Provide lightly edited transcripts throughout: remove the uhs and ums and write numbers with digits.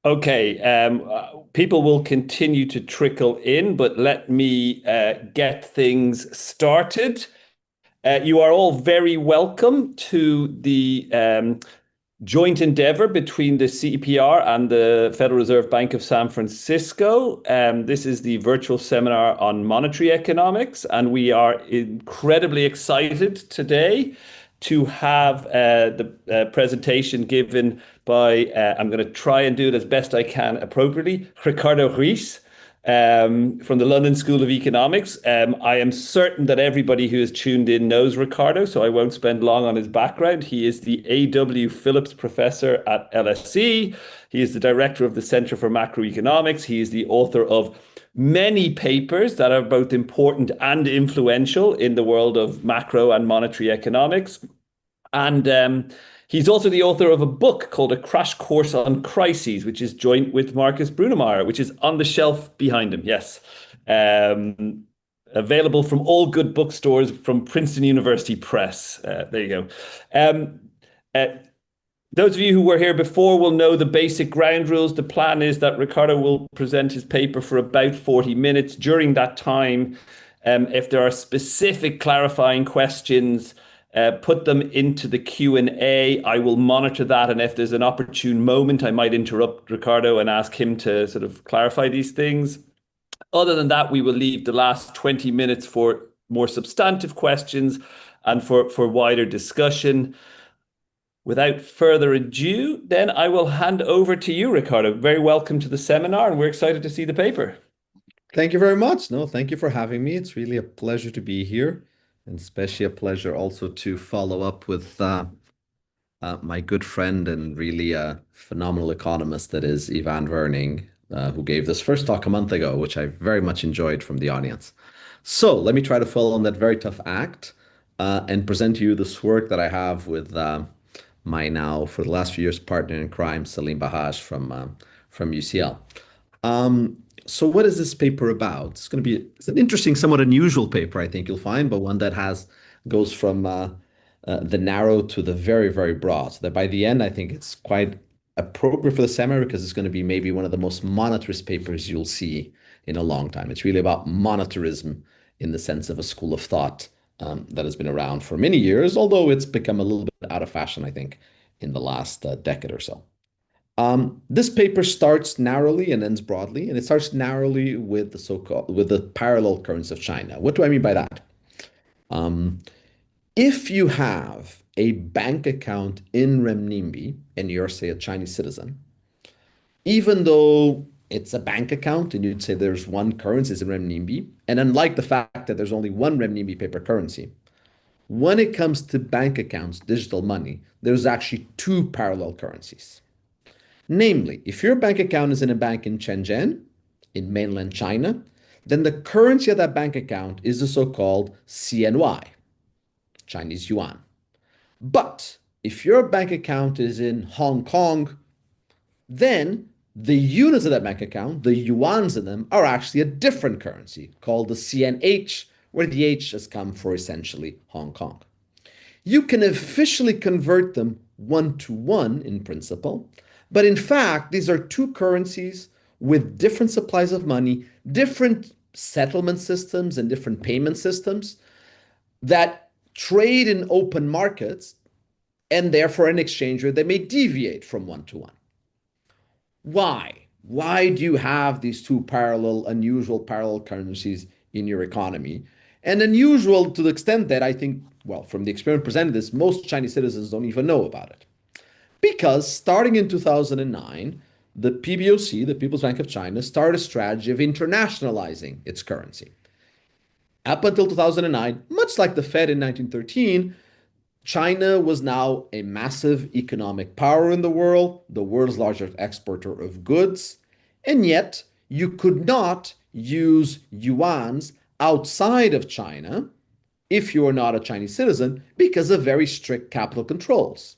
Okay, people will continue to trickle in, but let me get things started. You are all very welcome to the joint endeavor between the CEPR and the Federal Reserve Bank of San Francisco. This is the virtual seminar on monetary economics, and we are incredibly excited today to have the presentation given by, I'm going to try and do it as best I can appropriately, Ricardo Reis from the London School of Economics. I am certain that everybody who has tuned in knows Ricardo, so I won't spend long on his background. He is the A.W. Phillips Professor at LSE. He is the director of the Center for Macroeconomics. He is the author of many papers that are both important and influential in the world of macro and monetary economics. And he's also the author of a book called A Crash Course on Crises, which is joint with Marcus Brunemeyer, which is on the shelf behind him. Yes. Available from all good bookstores from Princeton University Press. There you go. Uh, those of you who were here before will know the basic ground rules. The plan is that Ricardo will present his paper for about 40 minutes. During that time, if there are specific clarifying questions, put them into the Q&A. I will monitor that, and if there's an opportune moment, I might interrupt Ricardo and ask him to sort of clarify these things. Other than that, we will leave the last 20 minutes for more substantive questions and for wider discussion. Without further ado, then I will hand over to you, Ricardo. Very welcome to the seminar, and we're excited to see the paper. Thank you very much. No, thank you for having me. It's really a pleasure to be here, and especially a pleasure also to follow up with my good friend and really a phenomenal economist that is Ivan Verning, who gave this first talk a month ago, which I very much enjoyed from the audience. So let me try to follow on that very tough act and present to you this work that I have with my now, for the last few years, partner in crime, Salim Bahaj from UCL. So what is this paper about? It's an interesting, somewhat unusual paper, I think you'll find, but one that goes from the narrow to the very, very broad. So that by the end, I think it's quite appropriate for the seminar because it's going to be maybe one of the most monetarist papers you'll see in a long time. It's really about monetarism in the sense of a school of thought that has been around for many years, although it's become a little bit out of fashion, I think, in the last decade or so. This paper starts narrowly and ends broadly, and it starts narrowly with the parallel currency of China. What do I mean by that? If you have a bank account in renminbi and you're, say, a Chinese citizen, even though it's a bank account and you'd say there's one currency is in renminbi, and unlike the fact that there's only one renminbi paper currency, when it comes to bank accounts, digital money, there's actually two parallel currencies. Namely, if your bank account is in a bank in Shenzhen, in mainland China, then the currency of that bank account is the so-called CNY, Chinese yuan. But if your bank account is in Hong Kong, then the units of that bank account, the yuans in them, are actually a different currency called the CNH, where the H has come for essentially Hong Kong. You can officially convert them one to one in principle, but in fact, these are two currencies with different supplies of money, different settlement systems and different payment systems that trade in open markets, and therefore in exchange rate, they may deviate from one to one. Why? Why do you have these two unusual parallel currencies in your economy? And unusual to the extent that I think, well, from the experiment presented this, most Chinese citizens don't even know about it. Because starting in 2009, the PBOC, the People's Bank of China, started a strategy of internationalizing its currency. Up until 2009, much like the Fed in 1913, China was now a massive economic power in the world's largest exporter of goods, and yet you could not use yuans outside of China if you are not a Chinese citizen because of very strict capital controls.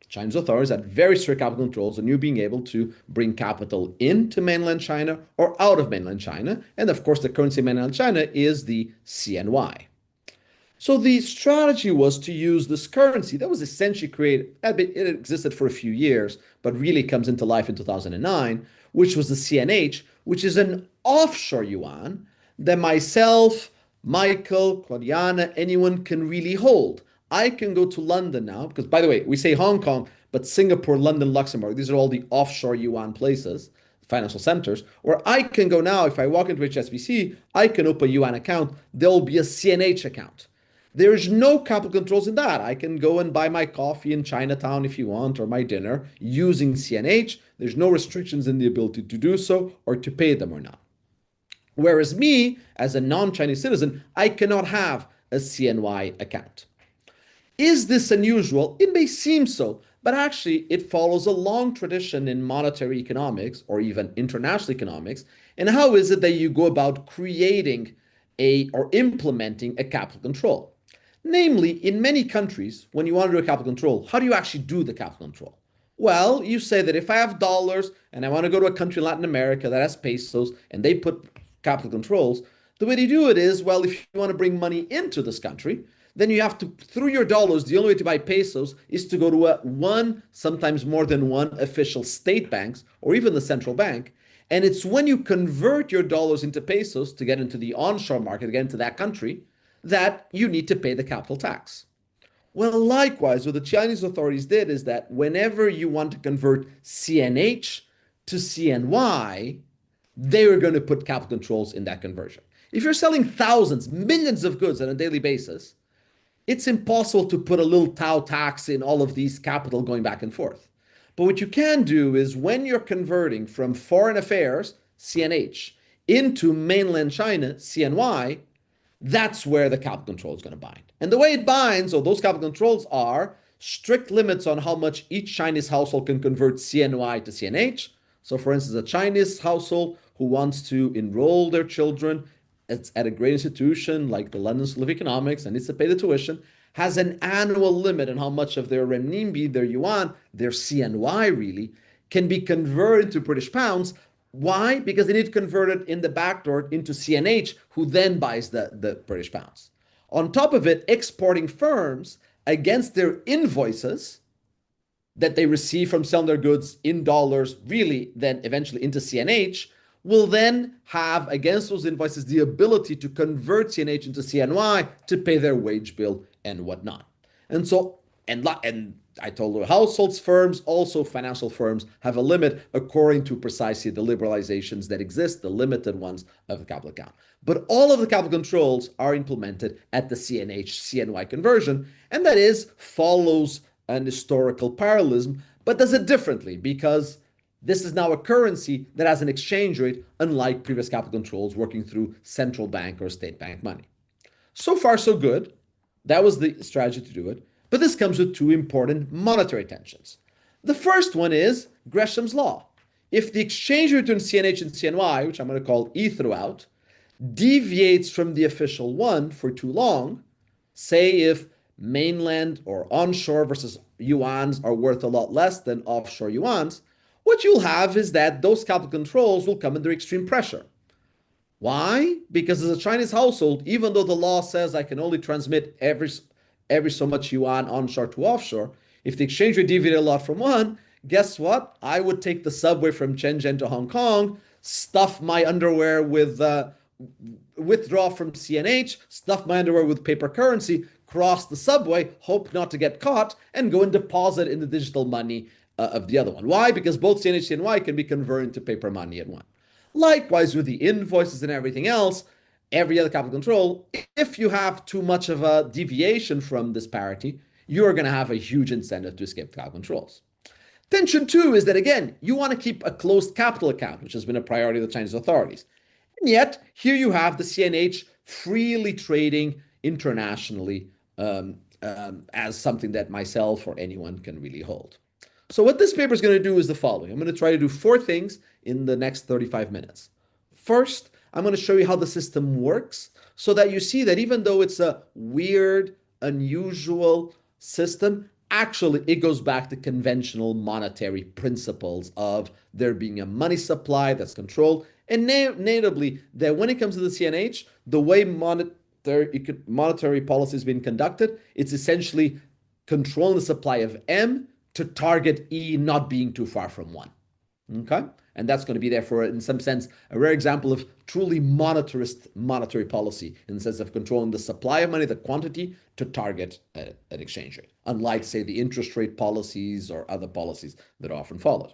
Chinese authorities had very strict capital controls on you being able to bring capital into mainland China or out of mainland China. And of course, the currency of mainland China is the CNY. So the strategy was to use this currency that was essentially created, it existed for a few years, but really comes into life in 2009, which was the CNH, which is an offshore yuan that myself, Michael, Claudiana, anyone can really hold. I can go to London now, because by the way, we say Hong Kong, but Singapore, London, Luxembourg, these are all the offshore yuan places, financial centers, where I can go now, if I walk into HSBC, I can open a yuan account, there'll be a CNH account. There's no capital controls in that. I can go and buy my coffee in Chinatown if you want, or my dinner using CNH. There's no restrictions in the ability to do so or to pay them or not. Whereas me, as a non-Chinese citizen, I cannot have a CNY account. Is this unusual? It may seem so, but actually it follows a long tradition in monetary economics or even international economics. And how is it that you go about creating a or implementing a capital control? Namely, in many countries, when you want to do a capital control, how do you actually do the capital control? Well, you say that if I have dollars and I want to go to a country in Latin America that has pesos and they put capital controls, the way to do it is, well, if you want to bring money into this country, then you have to, through your dollars, the only way to buy pesos is to go to one, sometimes more than one official state banks or even the central bank. And it's when you convert your dollars into pesos to get into the onshore market, to get into that country, that you need to pay the capital tax. Well, likewise, what the Chinese authorities did is that whenever you want to convert CNH to CNY, they were going to put capital controls in that conversion. If you're selling thousands, millions of goods on a daily basis, it's impossible to put a little Tao tax in all of these capital going back and forth. But what you can do is when you're converting from foreign affairs, CNH, into mainland China, CNY, that's where the capital control is going to bind. And the way it binds, or those capital controls are strict limits on how much each Chinese household can convert CNY to CNH. So for instance, a Chinese household who wants to enroll their children at a great institution like the London School of Economics and needs to pay the tuition, has an annual limit on how much of their renminbi, their yuan, their CNY really, can be converted to British pounds. Why? Because they need to convert it in the back door into CNH, who then buys the British pounds. On top of it, exporting firms against their invoices that they receive from selling their goods in dollars, really then eventually into CNH, will then have against those invoices the ability to convert CNH into CNY to pay their wage bill and whatnot. And so, and I told you, households, firms, also financial firms have a limit according to precisely the liberalizations that exist, the limited ones of the capital account. But all of the capital controls are implemented at the CNH CNY conversion, and that is follows an historical parallelism, but does it differently because this is now a currency that has an exchange rate, unlike previous capital controls working through central bank or state bank money. So far, so good. That was the strategy to do it. But this comes with two important monetary tensions. The first one is Gresham's law. If the exchange rate between CNH and CNY, which I'm going to call E throughout, deviates from the official one for too long, say if mainland or onshore versus yuans are worth a lot less than offshore yuans, what you'll have is that those capital controls will come under extreme pressure. Why? Because as a Chinese household, even though the law says I can only transmit every so much yuan onshore to offshore, if the exchange rate deviated a lot from one, guess what? I would take the subway from Shenzhen to Hong Kong, stuff my underwear with withdraw from CNH, stuff my underwear with paper currency, cross the subway, hope not to get caught, and go and deposit in the digital money of the other one. Why? Because both CNH and CNY can be converted to paper money at one. Likewise with the invoices and everything else, every other capital control, if you have too much of a deviation from this parity, you're going to have a huge incentive to escape capital controls. Tension two is that, again, you want to keep a closed capital account, which has been a priority of the Chinese authorities. And yet, here you have the CNH freely trading internationally as something that myself or anyone can really hold. So what this paper is going to do is the following. I'm going to try to do four things in the next 35 minutes. First, I'm going to show you how the system works so that you see that even though it's a weird, unusual system, actually it goes back to conventional monetary principles of there being a money supply that's controlled, and notably that when it comes to the CNH, the way monetary policy is being conducted, it's essentially controlling the supply of M to target E not being too far from 1. Okay? And that's going to be therefore, in some sense, a rare example of truly monetarist monetary policy in the sense of controlling the supply of money, the quantity, to target an exchange rate, unlike, say, the interest rate policies or other policies that are often followed.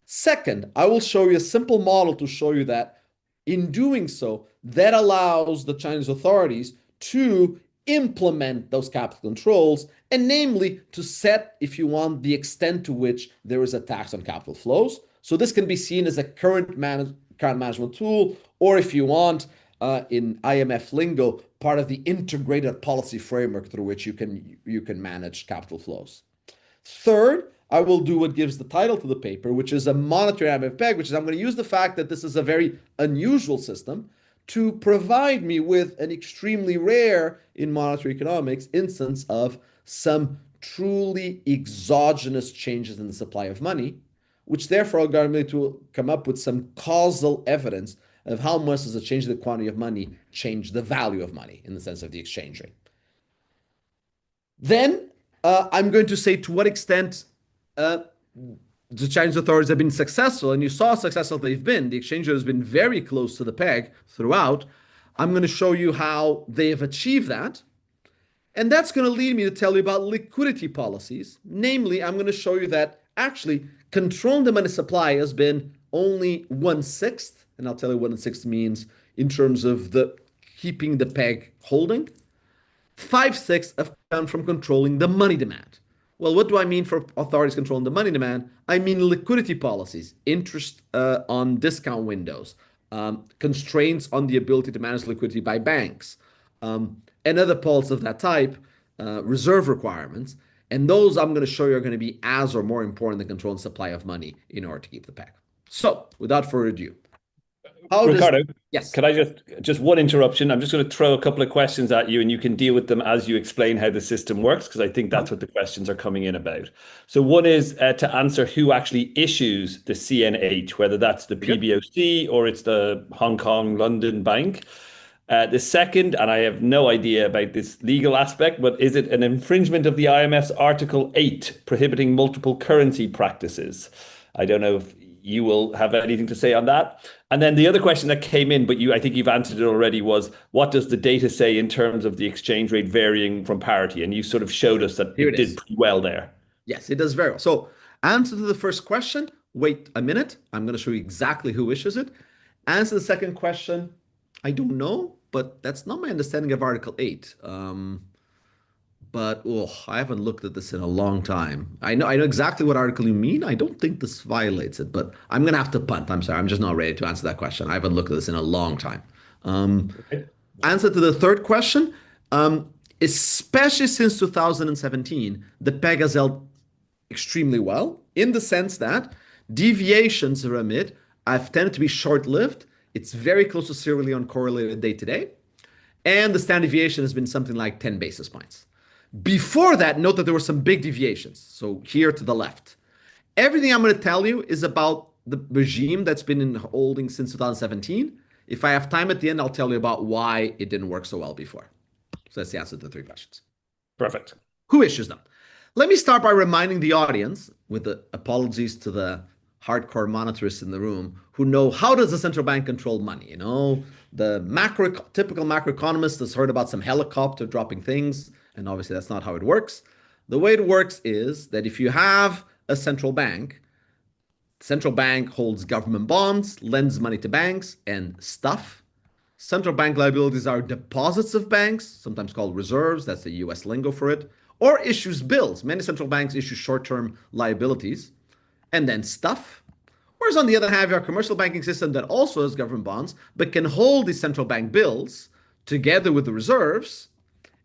Second, I will show you a simple model to show you that in doing so, that allows the Chinese authorities to implement those capital controls, and namely to set, if you want, the extent to which there is a tax on capital flows. So this can be seen as a current management tool, or if you want, in IMF lingo, part of the integrated policy framework through which you can manage capital flows. Third, I will do what gives the title to the paper, which is a monetary IMF peg, which is I'm going to use the fact that this is a very unusual system to provide me with an extremely rare in monetary economics instance of some truly exogenous changes in the supply of money, which therefore allow me to come up with some causal evidence of how much does a change in the quantity of money change the value of money in the sense of the exchange rate. Then I'm going to say to what extent the Chinese authorities have been successful, and you saw how successful they've been. The exchange rate has been very close to the peg throughout. I'm going to show you how they have achieved that. And that's going to lead me to tell you about liquidity policies. Namely, I'm going to show you that actually controlling the money supply has been only 1/6, and I'll tell you what 1/6 means in terms of the keeping the peg holding. 5/6 have come from controlling the money demand. Well, what do I mean for authorities controlling the money demand? I mean liquidity policies, interest on discount windows, constraints on the ability to manage liquidity by banks, and other policies of that type, reserve requirements. And those I'm going to show you are going to be as or more important than controlling supply of money in order to keep the peg. So, without further ado, Ricardo, yes, could I just one interruption? I'm just going to throw a couple of questions at you, and you can deal with them as you explain how the system works, because I think that's what the questions are coming in about. So one is to answer who actually issues the CNH, whether that's the PBOC or it's the Hong Kong London Bank. The second, and I have no idea about this legal aspect, but is it an infringement of the IMF's Article 8 prohibiting multiple currency practices? I don't know if you will have anything to say on that. And then the other question that came in, but I think you've answered it already, was what does the data say in terms of the exchange rate varying from parity? And you sort of showed us that it did pretty well there. Yes, it does very well. So answer to the first question, wait a minute. I'm going to show you exactly who issues it. Answer the second question, I don't know, but that's not my understanding of Article 8. But I haven't looked at this in a long time. I know exactly what article you mean. I don't think this violates it, but I'm gonna have to punt. I'm sorry, I'm just not ready to answer that question. I haven't looked at this in a long time. Okay. Answer to the third question, especially since 2017, the peg has held extremely well in the sense that deviations from it have tended to be short-lived. It's very close to serially uncorrelated day to day, and the standard deviation has been something like 10 basis points. Before that, note that there were some big deviations. So here to the left. Everything I'm going to tell you is about the regime that's been in holding since 2017. If I have time at the end, I'll tell you about why it didn't work so well before. So that's the answer to the three questions. Perfect. Who issues them? Let me start by reminding the audience, with the apologies to the hardcore monetarists in the room, who know how does the central bank control money? You know, the typical macroeconomist has heard about some helicopter dropping things, and obviously that's not how it works. The way it works is that if you have a central bank holds government bonds, lends money to banks, and stuff. Central bank liabilities are deposits of banks, sometimes called reserves, that's the US lingo for it, or issues bills. Many central banks issue short-term liabilities, and then stuff. Whereas on the other hand, you have a commercial banking system that also has government bonds, but can hold these central bank bills together with the reserves,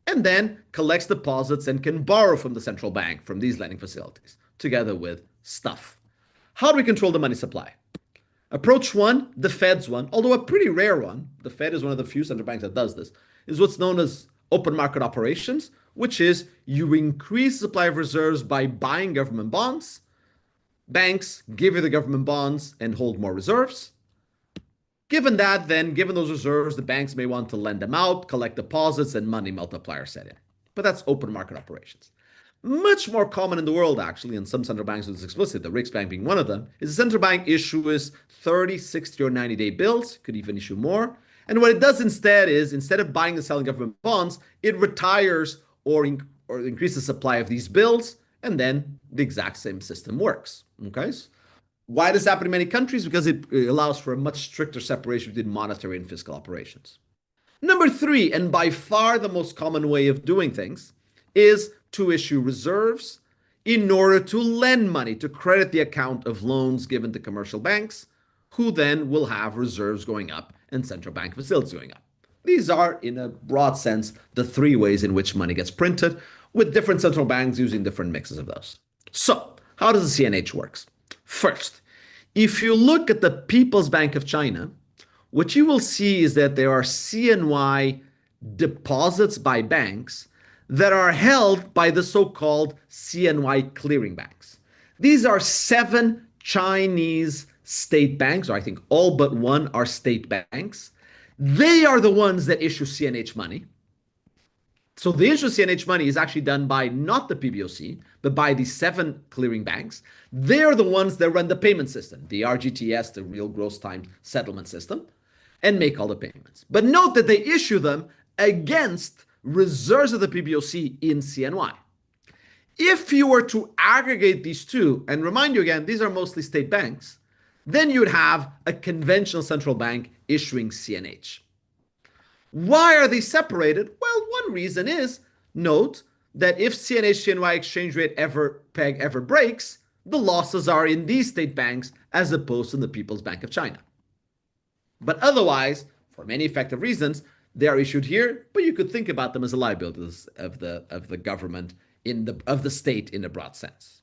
and then collects deposits and can borrow from the central bank from these lending facilities, together with stuff. How do we control the money supply? Approach one, the Fed's one, although a pretty rare one, the Fed is one of the few central banks that does this, is what's known as open market operations, which is you increase the supply of reserves by buying government bonds. Banks give you the government bonds and hold more reserves. Given that, then, given those reserves, the banks may want to lend them out, collect deposits, and money multiplier set in. But that's open market operations. Much more common in the world, actually, and some central banks do this explicitly, the Riksbank being one of them, is the central bank issues 30, 60, or 90-day bills, could even issue more. And what it does instead is, instead of buying and selling government bonds, it retires or increases the supply of these bills, and then the exact same system works. Okay? Why does this happen in many countries? Because it allows for a much stricter separation between monetary and fiscal operations. Number three, and by far the most common way of doing things, is to issue reserves in order to lend money to credit the account of loans given to commercial banks, who then will have reserves going up and central bank facilities going up. These are, in a broad sense, the three ways in which money gets printed, with different central banks using different mixes of those. So, how does the CNH works? First, if you look at the People's Bank of China, what you will see is that there are CNY deposits by banks that are held by the so-called CNY clearing banks. These are 7 Chinese state banks, or I think all but one are state banks. They are the ones that issue CNH money. So the issue of CNH money is actually done by not the PBOC, but by the 7 clearing banks. They're the ones that run the payment system, the RGTS, the real gross time settlement system, and make all the payments. But note that they issue them against reserves of the PBOC in CNY. If you were to aggregate these two, and remind you again, these are mostly state banks, then you would have a conventional central bank issuing CNH. Why are they separated? Well, one reason is, note that if CNH-CNY exchange rate peg ever breaks, the losses are in these state banks as opposed to the People's Bank of China. But otherwise, for many effective reasons, they are issued here, but you could think about them as a liability of the government, of the state in a broad sense.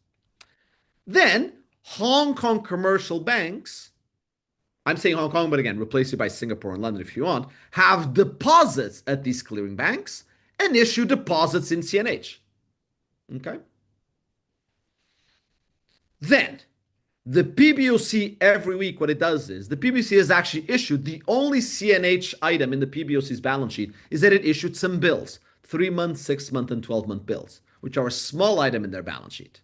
Then, Hong Kong commercial banks, I'm saying Hong Kong, but again, replace it by Singapore and London if you want, have deposits at these clearing banks and issue deposits in CNH. Okay? Then, the PBOC every week, what it does is, the PBOC has actually issued, the only CNH item in the PBOC's balance sheet is that it issued some bills, 3-month, 6-month, and 12-month bills, which are a small item in their balance sheet.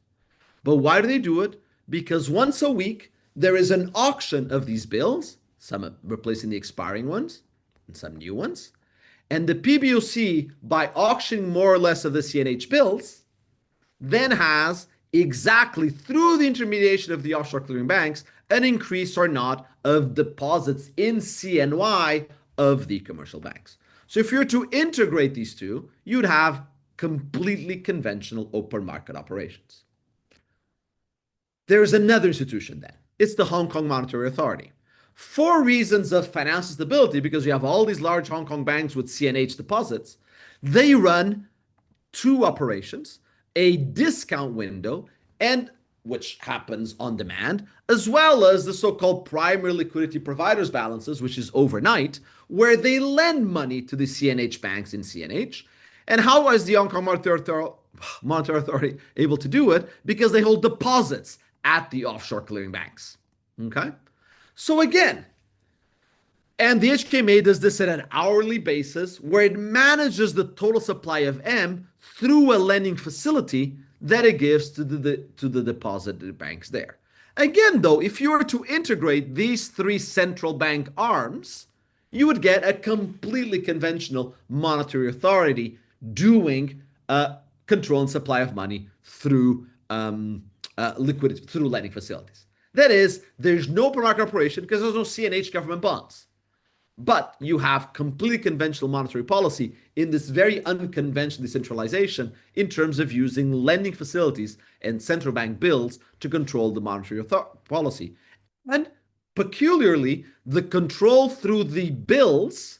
But why do they do it? Because once a week, there is an auction of these bills, some replacing the expiring ones, and some new ones. And the PBOC, by auctioning more or less of the CNH bills, then has exactly through the intermediation of the offshore clearing banks, an increase or not of deposits in CNY of the commercial banks. So if you're to integrate these two, you'd have completely conventional open market operations. There's another institution then. It's the Hong Kong Monetary Authority. For reasons of financial stability, because you have all these large Hong Kong banks with CNH deposits, they run 2 operations, a discount window, and which happens on demand, as well as the so-called primary liquidity providers balances, which is overnight, where they lend money to the CNH banks in CNH. And how is the Hong Kong Monetary Authority able to do it? Because they hold deposits at the offshore clearing banks. Okay? So again, and the HKMA does this at an hourly basis where it manages the total supply of M through a lending facility that it gives to the deposited banks there. Again, though, if you were to integrate these 3 central bank arms, you would get a completely conventional monetary authority doing control and supply of money through liquidity, through lending facilities. That is, there's no open market operation because there's no CNH government bonds. But you have completely conventional monetary policy in this very unconventional decentralization in terms of using lending facilities and central bank bills to control the monetary policy. And peculiarly, the control through the bills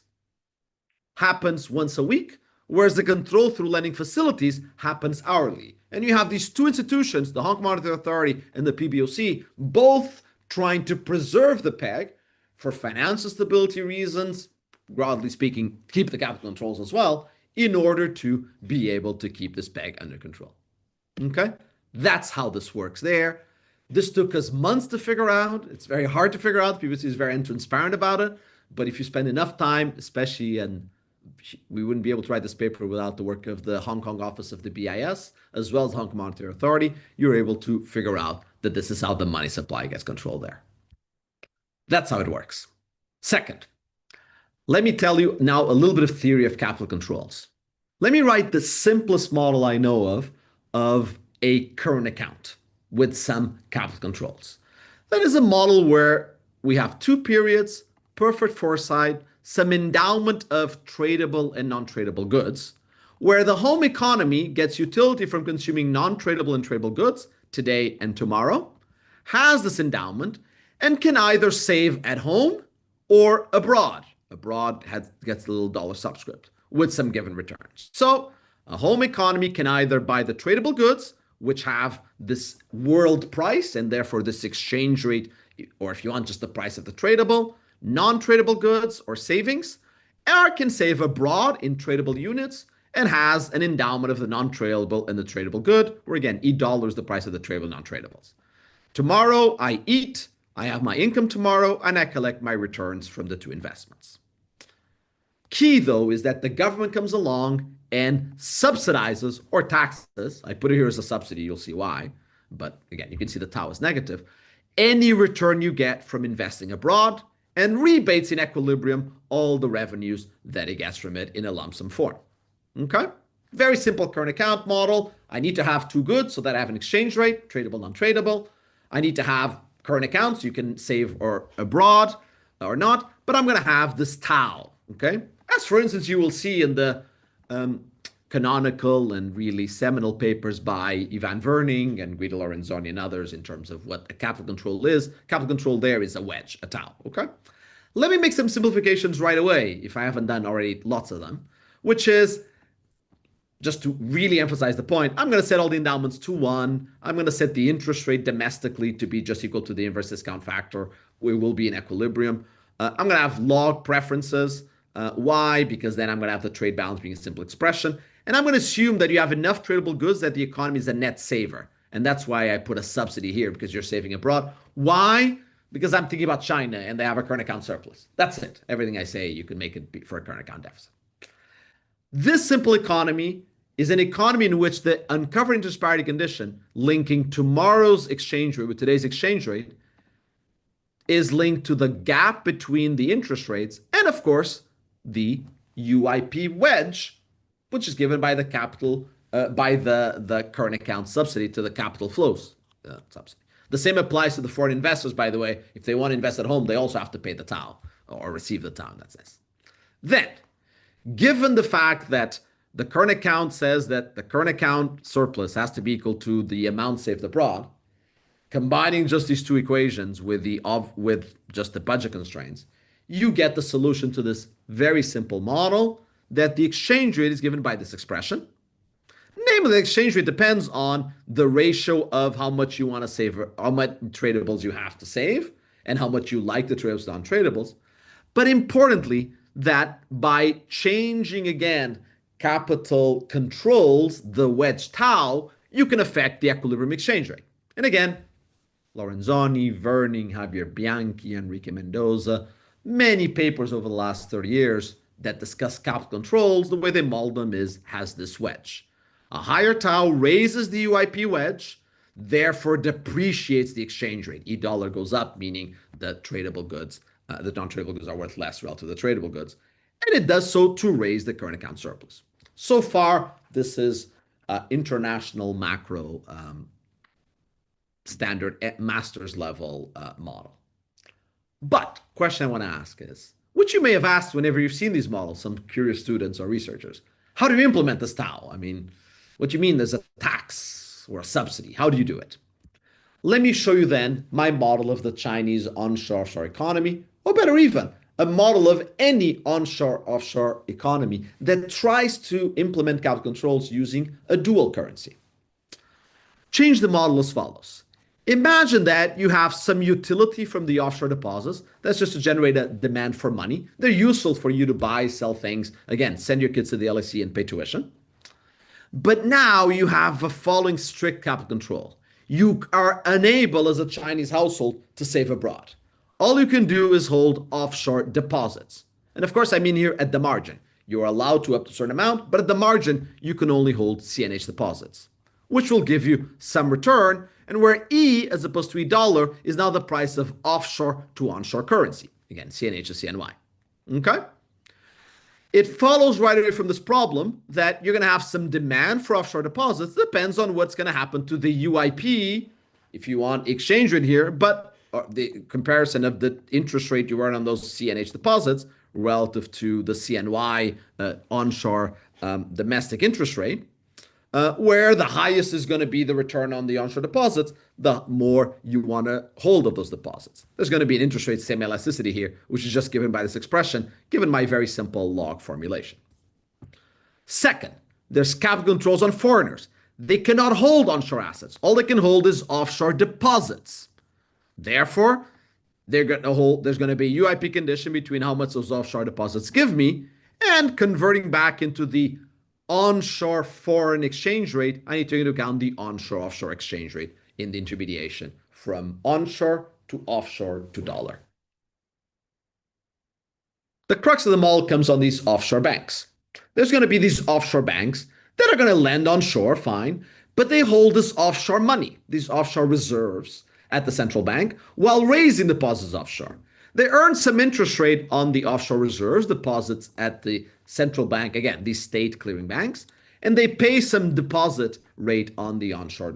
happens once a week, whereas the control through lending facilities happens hourly. And you have these 2 institutions, the Hong Kong Monetary Authority and the PBOC, both trying to preserve the peg for financial stability reasons, broadly speaking, keep the capital controls as well, in order to be able to keep this peg under control. Okay? That's how this works there. This took us months to figure out. It's very hard to figure out. PBOC is very untransparent about it. But if you spend enough time, especially, and we wouldn't be able to write this paper without the work of the Hong Kong office of the BIS, as well as Hong Kong Monetary Authority, you're able to figure out that this is how the money supply gets controlled there. That's how it works. Second, let me tell you now a little bit of theory of capital controls. Let me write the simplest model I know of a current account with some capital controls. That is a model where we have two periods, perfect foresight, some endowment of tradable and non-tradable goods, where the home economy gets utility from consuming non-tradable and tradable goods today and tomorrow, has this endowment, and can either save at home or abroad. Abroad gets a little dollar subscript with some given returns. So a home economy can either buy the tradable goods, which have this world price and therefore this exchange rate, or if you want just the price of the tradable, non-tradable goods or savings, or can save abroad in tradable units and has an endowment of the non-tradable and the tradable good, where again, $8 is the price of the tradable non-tradables. Tomorrow I eat, I have my income tomorrow, and I collect my returns from the two investments. Key, though, is that the government comes along and subsidizes or taxes. I put it here as a subsidy, you'll see why. But again, you can see the tau is negative. Any return you get from investing abroad and rebates in equilibrium all the revenues that it gets from it in a lump sum form. Okay? Very simple current account model. I need to have two goods so that I have an exchange rate, tradable, non-tradable. I need to have current accounts, you can save or abroad or not, but I'm going to have this tau, okay? As for instance, you will see in the canonical and really seminal papers by Ivan Verning and Guido Lorenzoni and others in terms of what a capital control is. Capital control there is a wedge, a tau, okay? Let me make some simplifications right away, if I haven't done already lots of them, which is, just to really emphasize the point, I'm going to set all the endowments to 1. I'm going to set the interest rate domestically to be just equal to the inverse discount factor. We will be in equilibrium. I'm going to have log preferences. Why? Because then I'm going to have the trade balance being a simple expression. And I'm going to assume that you have enough tradable goods that the economy is a net saver. And that's why I put a subsidy here, because you're saving abroad. Why? Because I'm thinking about China and they have a current account surplus. That's it. Everything I say, you can make it for a current account deficit. This simple economy is an economy in which the uncovering disparity condition linking tomorrow's exchange rate with today's exchange rate is linked to the gap between the interest rates and, of course, the UIP wedge, which is given by the capital, by the current account subsidy to the capital flows subsidy. The same applies to the foreign investors, by the way. If they want to invest at home, they also have to pay the tau or receive the tau in that sense. Then, given the fact that the current account says that the current account surplus has to be equal to the amount saved abroad, combining just these two equations with just the budget constraints, you get the solution to this very simple model that the exchange rate is given by this expression. Namely, the exchange rate depends on the ratio of how much you want to save, how much tradables you have to save, and how much you like the tradables non-tradables. But importantly, that by changing again capital controls, the wedge tau, you can affect the equilibrium exchange rate. And again, Lorenzoni, Verning, Javier Bianchi, Enrique Mendoza, many papers over the last 30 years that discuss capital controls, the way they mold them has this wedge. A higher tau raises the UIP wedge, therefore depreciates the exchange rate. $1 goes up, meaning the tradable goods, the non-tradable goods are worth less relative to the tradable goods. And it does so to raise the current account surplus. So far, this is international macro standard at master's level model. But question I want to ask is, which you may have asked whenever you've seen these models, some curious students or researchers, how do you implement this tau? I mean, what you mean there's a tax or a subsidy? How do you do it? Let me show you then my model of the Chinese onshore-offshore economy, or better even, a model of any onshore-offshore economy that tries to implement capital controls using a dual currency. Change the model as follows. Imagine that you have some utility from the offshore deposits. That's just to generate a demand for money. They're useful for you to buy, sell things. Again, send your kids to the LSE and pay tuition. But now you have a following strict capital control. You are unable as a Chinese household to save abroad. all you can do is hold offshore deposits. And of course, I mean here at the margin. You're allowed to up to a certain amount, but at the margin, you can only hold CNH deposits, which will give you some return. And where E, as opposed to E dollar, is now the price of offshore to onshore currency. Again, CNH to CNY. Okay? It follows right away from this problem that you're going to have some demand for offshore deposits. Depends on what's going to happen to the UIP, if you want exchange rate here, but the comparison of the interest rate you earn on those CNH deposits relative to the CNY onshore domestic interest rate, where the highest is going to be the return on the onshore deposits, the more you want to hold of those deposits. There's going to be an interest rate semi-elasticity here, which is just given by this expression, given my very simple log formulation. Second, there's capital controls on foreigners. They cannot hold onshore assets. All they can hold is offshore deposits. Therefore, there's going to be a UIP condition between how much those offshore deposits give me and converting back into the onshore foreign exchange rate. I need to take into account the onshore offshore exchange rate in the intermediation from onshore to offshore to dollar. The crux of the model comes on these offshore banks. There's going to be these offshore banks that are going to lend onshore, fine, but they hold this offshore money, these offshore reserves at the central bank while raising deposits offshore. They earn some interest rate on the offshore reserves, deposits at the central bank, again, these state clearing banks, and they pay some deposit rate on the offshore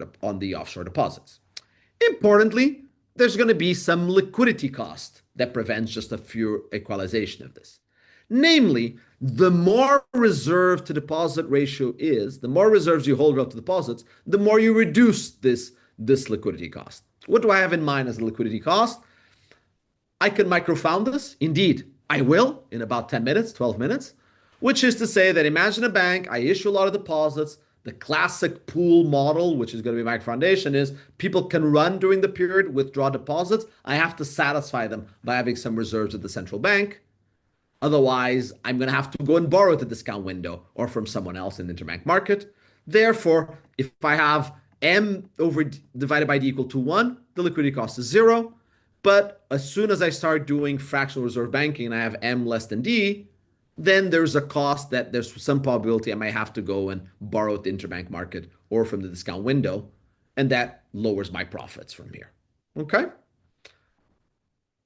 deposits. Importantly, there's going to be some liquidity cost that prevents just a pure equalization of this. Namely, the more reserve to deposit ratio is, the more reserves you hold relative to deposits, the more you reduce this liquidity cost. What do I have in mind as a liquidity cost? I can microfound this. Indeed, I will in about 10 minutes, 12 minutes, which is to say that imagine a bank, I issue a lot of deposits. The classic pool model, which is going to be my foundation, is people can run during the period, withdraw deposits. I have to satisfy them by having some reserves at the central bank. Otherwise, I'm going to have to go and borrow at the discount window or from someone else in the interbank market. Therefore, if I have M over divided by D equal to 1, the liquidity cost is 0. But as soon as I start doing fractional reserve banking and I have M less than D, then there's a cost that there's some probability I might have to go and borrow at the interbank market or from the discount window, and that lowers my profits from here. Okay?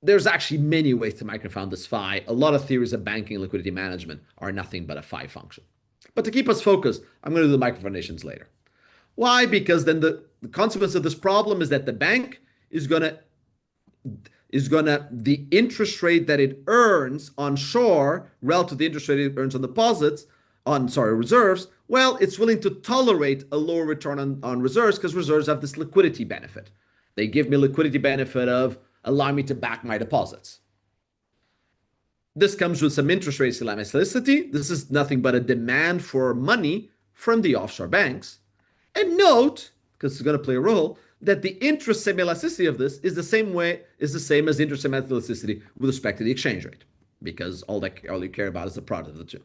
There's actually many ways to microfound this phi. A lot of theories of banking and liquidity management are nothing but a phi function. But to keep us focused, I'm going to do the microfoundations later. Why? Because then the consequence of this problem is that the bank is going to the interest rate that it earns onshore relative to the interest rate it earns on deposits, reserves, well, it's willing to tolerate a lower return on reserves because reserves have this liquidity benefit. They give me liquidity benefit of allowing me to back my deposits. This comes with some interest rate elasticity. This is nothing but a demand for money from the offshore banks. And note, because it's going to play a role, that the interest semi-elasticity of this is the same as interest semi-elasticity with respect to the exchange rate, because all you care about is the product of the two.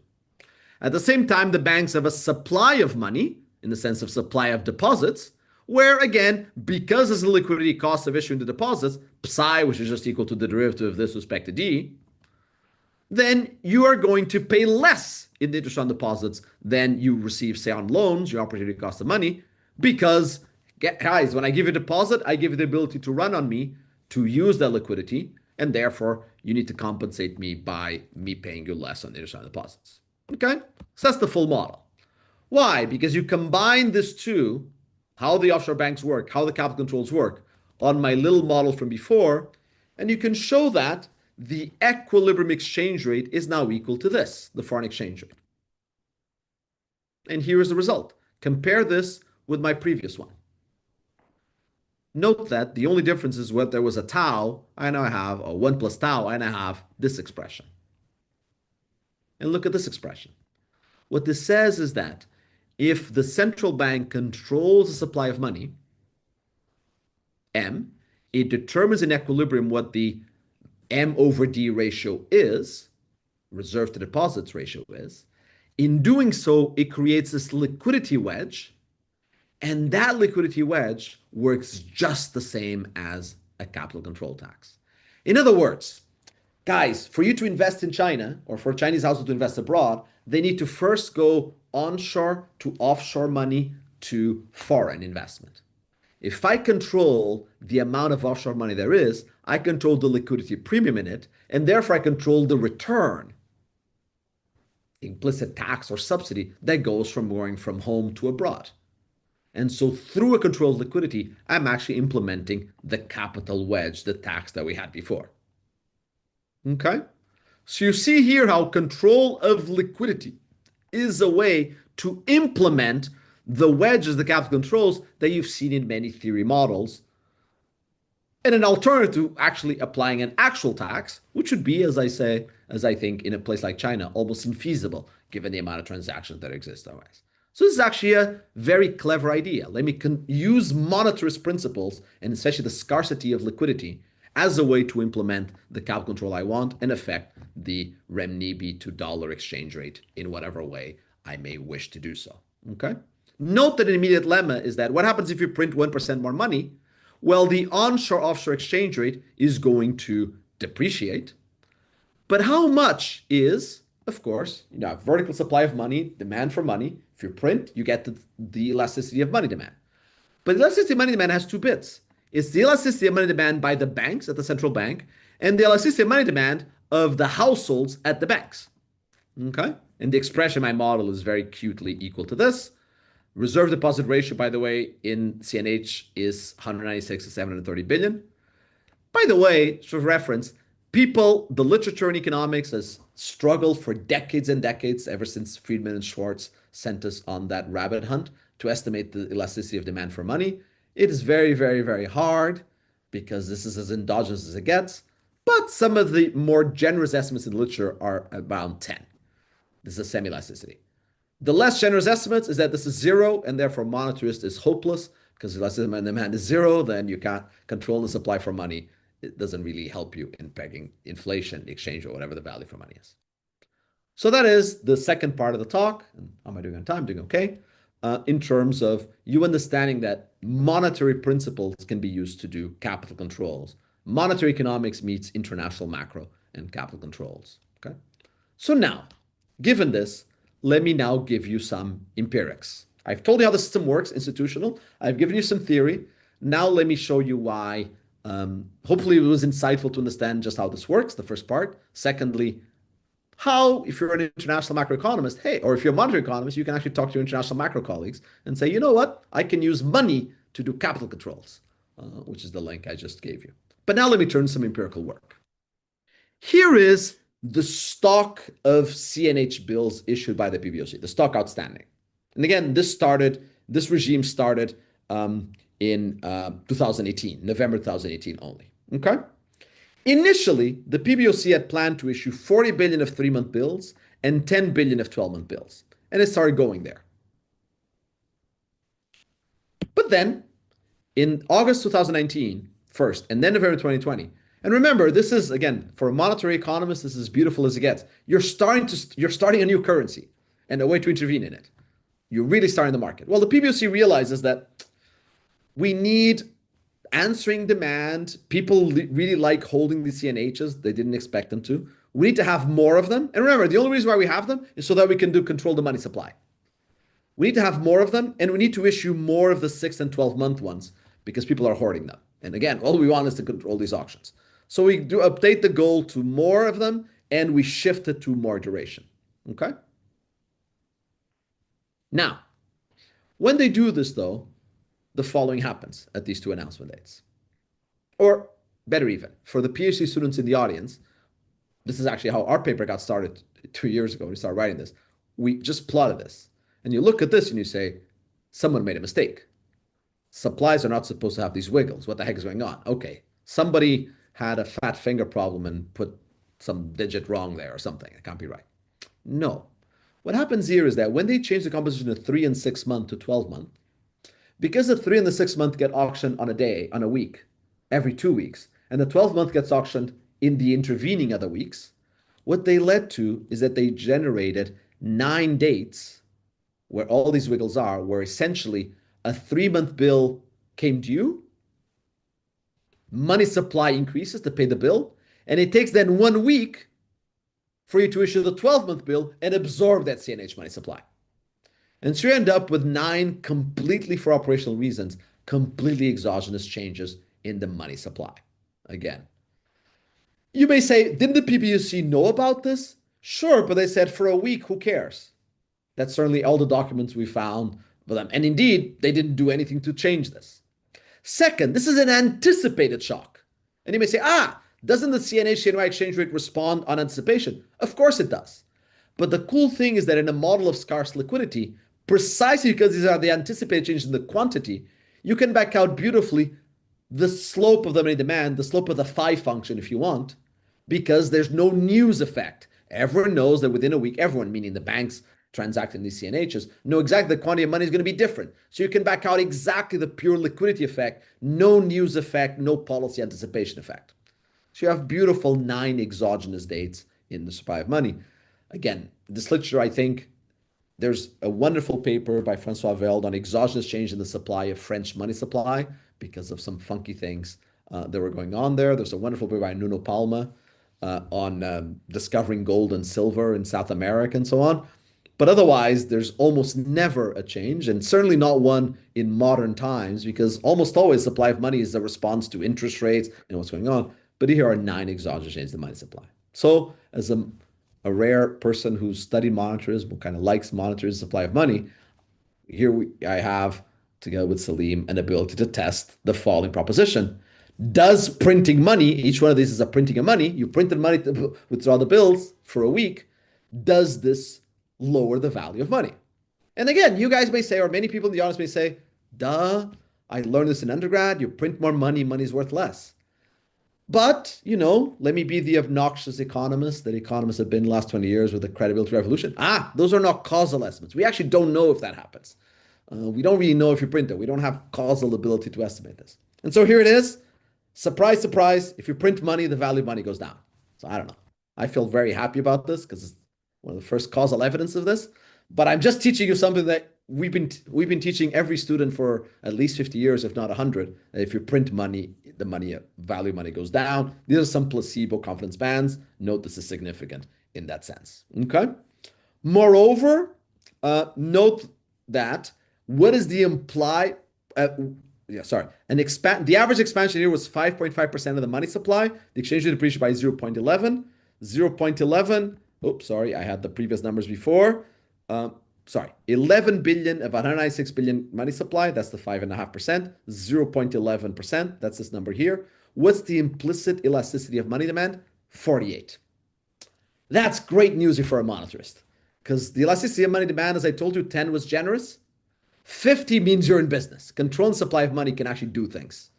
At the same time, the banks have a supply of money, in the sense of supply of deposits, where again, because there's a liquidity cost of issuing the deposits, psi, which is just equal to the derivative of this with respect to D, then you are going to pay less in the interest on deposits than you receive, say, on loans, your opportunity cost of money, because guys, when I give you a deposit, I give you the ability to run on me to use that liquidity, and therefore you need to compensate me by me paying you less on the interest on deposits. Okay? So that's the full model. Why? Because you combine this two, how the offshore banks work, how the capital controls work, on my little model from before, and you can show that the equilibrium exchange rate is now equal to this, the foreign exchange rate. And here is the result. Compare this with my previous one. Note that the only difference is whether there was a tau, I now have, or 1 plus tau, I now have this expression. And look at this expression. What this says is that if the central bank controls the supply of money, M, it determines in equilibrium what the M over D ratio is, reserve to deposits ratio is. In doing so, it creates this liquidity wedge, and that liquidity wedge works just the same as a capital control tax. In other words, guys, for you to invest in China or for a Chinese household to invest abroad, they need to first go onshore to offshore money to foreign investment. If I control the amount of offshore money there is, I control the liquidity premium in it, and therefore I control the return, implicit tax or subsidy that goes from going from home to abroad. And so through a controlled liquidity, I'm actually implementing the capital wedge, the tax that we had before. Okay? So you see here how control of liquidity is a way to implement the wedges, the capital controls that you've seen in many theory models, and an alternative to actually applying an actual tax, which would be, as I think, in a place like China, almost infeasible given the amount of transactions that exist otherwise. So this is actually a very clever idea. Let me use monetarist principles, and especially the scarcity of liquidity, as a way to implement the capital control I want and affect the renminbi to dollar exchange rate in whatever way I may wish to do so. Okay? Note that an immediate lemma is that what happens if you print 1% more money? Well, the onshore offshore exchange rate is going to depreciate. But how much is, of course, you have vertical supply of money, demand for money. If you print, you get the elasticity of money demand. But the elasticity of money demand has two bits. It's the elasticity of money demand by the banks at the central bank and the elasticity of money demand of the households at the banks. Okay? And the expression in my model is very cutely equal to this. Reserve deposit ratio, by the way, in CNH is 196 to 730 billion. By the way, for reference, the literature in economics has struggled for decades and decades, ever since Friedman and Schwartz sent us on that rabbit hunt to estimate the elasticity of demand for money. It is very, very, very hard because this is as endogenous as it gets. But some of the more generous estimates in the literature are around 10. This is a semi-elasticity. The less generous estimates is that this is zero, and therefore monetarist is hopeless because the elasticity of demand is zero, then you can't control the supply for money. It doesn't really help you in pegging inflation, exchange, or whatever the value for money is. So that is the second part of the talk. And how am I doing on time? Doing okay. In terms of you understanding that monetary principles can be used to do capital controls. Monetary economics meets international macro and capital controls. Okay. So now, given this, let me now give you some empirics. I've told you how the system works, institutional. I've given you some theory. Now let me show you why. Hopefully it was insightful to understand just how this works, the first part. Secondly, how, if you're an international macroeconomist, hey, or if you're a monetary economist, you can actually talk to your international macro colleagues and say, you know what, I can use money to do capital controls, which is the link I just gave you. But now let me turn to some empirical work. Here is the stock of CNH bills issued by the PBOC, the stock outstanding. And again, this regime started in 2018, November 2018 only. Okay? Initially, the PBOC had planned to issue 40 billion of 3-month bills and 10 billion of 12-month bills. And it started going there. But then, in August 2019, first, and then November 2020, and remember, this is, again, for a monetary economist, this is as beautiful as it gets. You're starting a new currency and a way to intervene in it. You're really starting the market. Well, the PBOC realizes that we need answering demand. People really like holding the CNHs. They didn't expect them to. We need to have more of them. And remember, the only reason why we have them is so that we can control the money supply. We need to have more of them, and we need to issue more of the 6 and 12-month ones because people are hoarding them. And again, all we want is to control these auctions. So we do update the goal to more of them, and we shift it to more duration. Okay? Now, when they do this, though, the following happens at these two announcement dates. Or better even, for the PhD students in the audience, this is actually how our paper got started 2 years ago when we started writing this. We just plotted this. And you look at this and you say, someone made a mistake. Supplies are not supposed to have these wiggles. What the heck is going on? Okay, somebody had a fat finger problem and put some digit wrong there or something. It can't be right. No. What happens here is that when they change the composition of 3 and 6 month to 12 month, because the 3 and the 6 month get auctioned on a day, on a week, every 2 weeks, and the 12 month gets auctioned in the intervening other weeks, what they led to is that they generated 9 dates where all these wiggles are, where essentially a 3-month bill came due Money supply increases to pay the bill, and it takes then 1 week for you to issue the 12-month bill and absorb that CNH money supply. And so you end up with 9 completely for operational reasons, completely exogenous changes in the money supply. Again, you may say, didn't the PBOC know about this? Sure, but they said for a week, who cares? That's certainly all the documents we found for them. And indeed, they didn't do anything to change this. Second, this is an anticipated shock. And you may say, doesn't the CNH-CNY exchange rate respond on anticipation? Of course it does. But the cool thing is that in a model of scarce liquidity, precisely because these are the anticipated changes in the quantity, you can back out beautifully the slope of the money demand, the slope of the phi function if you want, because there's no news effect. Everyone knows that within a week, everyone, meaning the banks transacting these CNHs, know exactly the quantity of money is going to be different. So you can back out exactly the pure liquidity effect, no news effect, no policy anticipation effect. So you have beautiful 9 exogenous dates in the supply of money. Again, this literature, I think, there's a wonderful paper by Francois Velde on exogenous change in the supply of French money supply because of some funky things that were going on there. There's a wonderful paper by Nuno Palma on discovering gold and silver in South America and so on. But otherwise, there's almost never a change, and certainly not one in modern times, because almost always supply of money is a response to interest rates and what's going on. But here are 9 exogenous changes in the money supply. So as a rare person who's studied monetarism, who kind of likes monetarism supply of money, I have, together with Salim, an ability to test the following proposition. Does printing money, each one of these is a printing of money, you printed money to withdraw the bills for a week, does this lower the value of money? And again, you guys may say, or many people in the audience may say, duh, I learned this in undergrad, you print more money, money's worth less. But, let me be the obnoxious economist that economists have been the last 20 years with the credibility revolution. Those are not causal estimates. We actually don't know if that happens. We don't really know if you print it. We don't have causal ability to estimate this. And so here it is. Surprise, surprise. If you print money, the value of money goes down. So I don't know. I feel very happy about this because it's one of the first causal evidence of this. But I'm just teaching you something that we've been teaching every student for at least 50 years, if not 100. If you print money, the value of money goes down. These are some placebo confidence bands. Note this is significant in that sense. Okay. Moreover, note that what is the implied? The average expansion here was 5.5% of the money supply. The exchange rate appreciated by 0.11. 0.11. Oops, sorry, I had the previous numbers before. 11 billion of 196 billion money supply. That's the 5.5%. 0.11%. That's this number here. What's the implicit elasticity of money demand? 48. That's great news for a monetarist because the elasticity of money demand, as I told you, 10 was generous. 50 means you're in business. Control and supply of money can actually do things.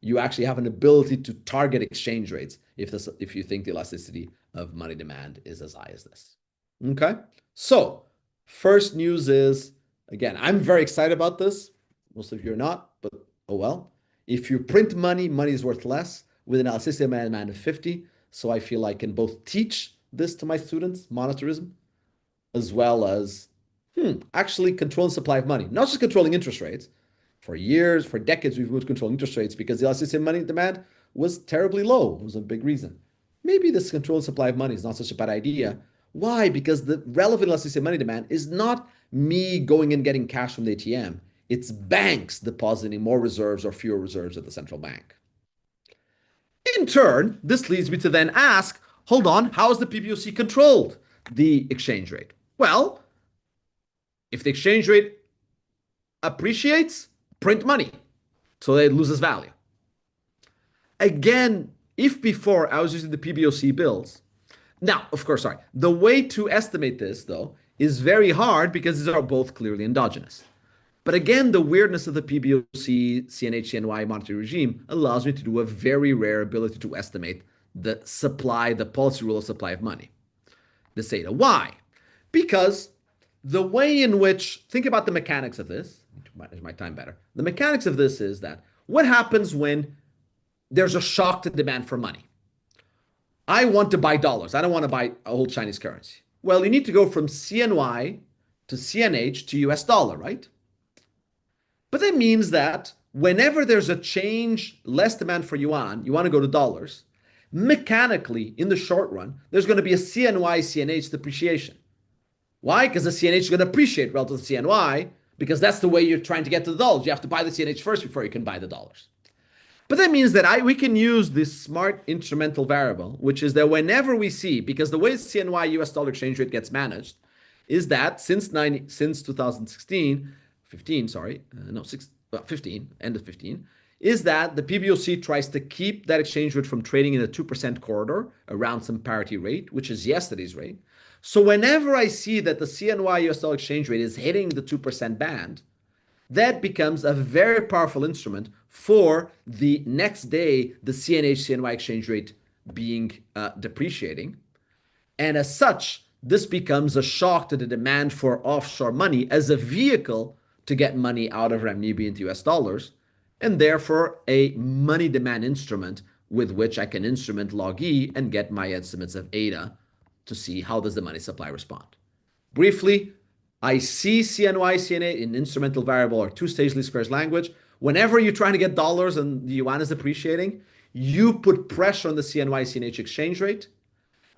You actually have an ability to target exchange rates if you think the elasticity of money demand is as high as this. Okay? So, first news is, again, I'm very excited about this. Most of you are not, but oh well. If you print money, money is worth less with an elasticity of money demand of 50. So I feel I can both teach this to my students, monetarism, as well as actually control and supply of money. Not just controlling interest rates. For years, for decades, we've moved to controlling interest rates because the elasticity of money demand was terribly low. It was a big reason. Maybe this control and supply of money is not such a bad idea. Why? Because the relevant elasticity of money demand is not me going and getting cash from the ATM. It's banks depositing more reserves or fewer reserves at the central bank. In turn, this leads me to then ask, hold on, how has the PBOC controlled the exchange rate? Well, if the exchange rate appreciates, print money so that it loses value. Again, if before I was using the PBOC bills, now, of course, the way to estimate this, though, is very hard because these are both clearly endogenous. But again, the weirdness of the PBOC, CNH, CNY monetary regime allows me to do a very rare ability to estimate the supply, the policy rule of supply of money. The theta. Why? Because the way in which, think about the mechanics of this, to manage my time better. The mechanics of this is that what happens when there's a shock to demand for money? I want to buy dollars. I don't want to buy a whole Chinese currency. Well, you need to go from CNY to CNH to US dollar, right? But that means that Whenever there's a change, less demand for yuan, you want to go to dollars, mechanically, in the short run, there's going to be a CNY CNH depreciation. Why? Because the CNH is going to appreciate relative to CNY, because that's the way you're trying to get to the dollars. You have to buy the CNH first before you can buy the dollars. But that means that we can use this smart instrumental variable, which is that whenever we see, because the way CNY US dollar exchange rate gets managed is that since 2016, 15, sorry, no, 15, end of 15, is that the PBOC tries to keep that exchange rate from trading in a 2% corridor around some parity rate, which is yesterday's rate. So whenever I see that the CNY US dollar exchange rate is hitting the 2% band, that becomes a very powerful instrument for the next day, the CNH CNY exchange rate being depreciating. And as such, this becomes a shock to the demand for offshore money as a vehicle to get money out of renminbi into US dollars, and therefore a money demand instrument with which I can instrument log E and get my estimates of eta to see how does the money supply respond. Briefly, I see CNY, CNA in instrumental variable or two-stage least squares language. Whenever you're trying to get dollars and the yuan is appreciating, you put pressure on the CNY, CNH exchange rate.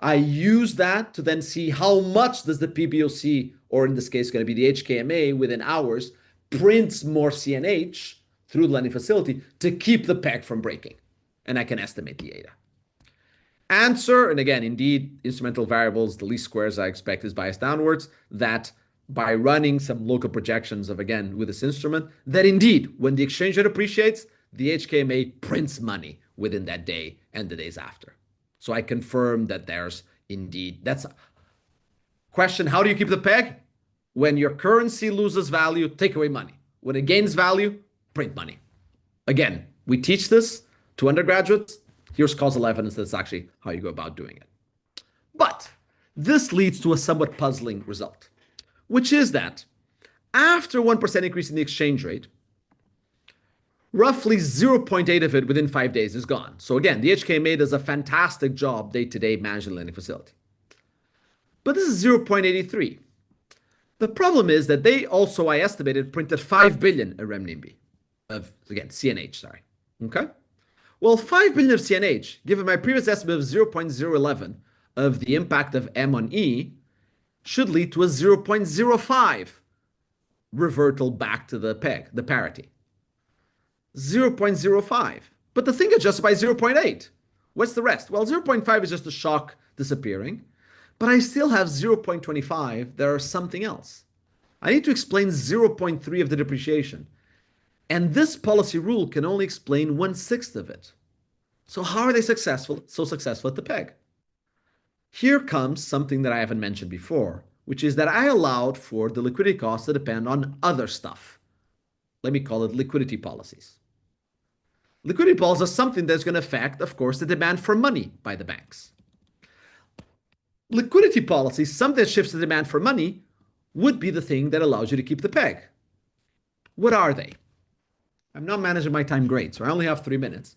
I use that to then see how much does the PBOC, or in this case going to be the HKMA within hours, prints more CNH through the lending facility to keep the peg from breaking. And I can estimate the eta. Answer, and again, indeed, instrumental variables, the least squares I expect is biased downwards, that by running some local projections of, again, with this instrument, that indeed, when the exchange rate appreciates, the HKMA prints money within that day and the days after. So I confirm that there's indeed, that's a question, how do you keep the peg? When your currency loses value, take away money. When it gains value, print money. Again, we teach this to undergraduates. Here's causal evidence that's actually how you go about doing it. But this leads to a somewhat puzzling result, which is that after 1% increase in the exchange rate, roughly 0.8 of it within 5 days is gone. So again, the HKMA does a fantastic job day-to-day managing the lending facility. But this is 0.83. The problem is that they also, I estimated, printed 5 billion in renminbi of, again, CNH, sorry. Okay? Well, 5 billion of CNH, given my previous estimate of 0.011 of the impact of M on E, should lead to a 0.05 reversal back to the peg, the parity. 0.05. But the thing adjusted by 0.8. What's the rest? Well, 0.5 is just a shock disappearing, but I still have 0.25 that are something else. I need to explain 0.3 of the depreciation. And this policy rule can only explain 1/6 of it. So how are they so successful at the peg? Here comes something that I haven't mentioned before, which is that I allowed for the liquidity costs to depend on other stuff. Let me call it liquidity policies. Liquidity policies are something that's going to affect, of course, the demand for money by the banks. Liquidity policies, something that shifts the demand for money, would be the thing that allows you to keep the peg. What are they? I'm not managing my time great, so I only have 3 minutes.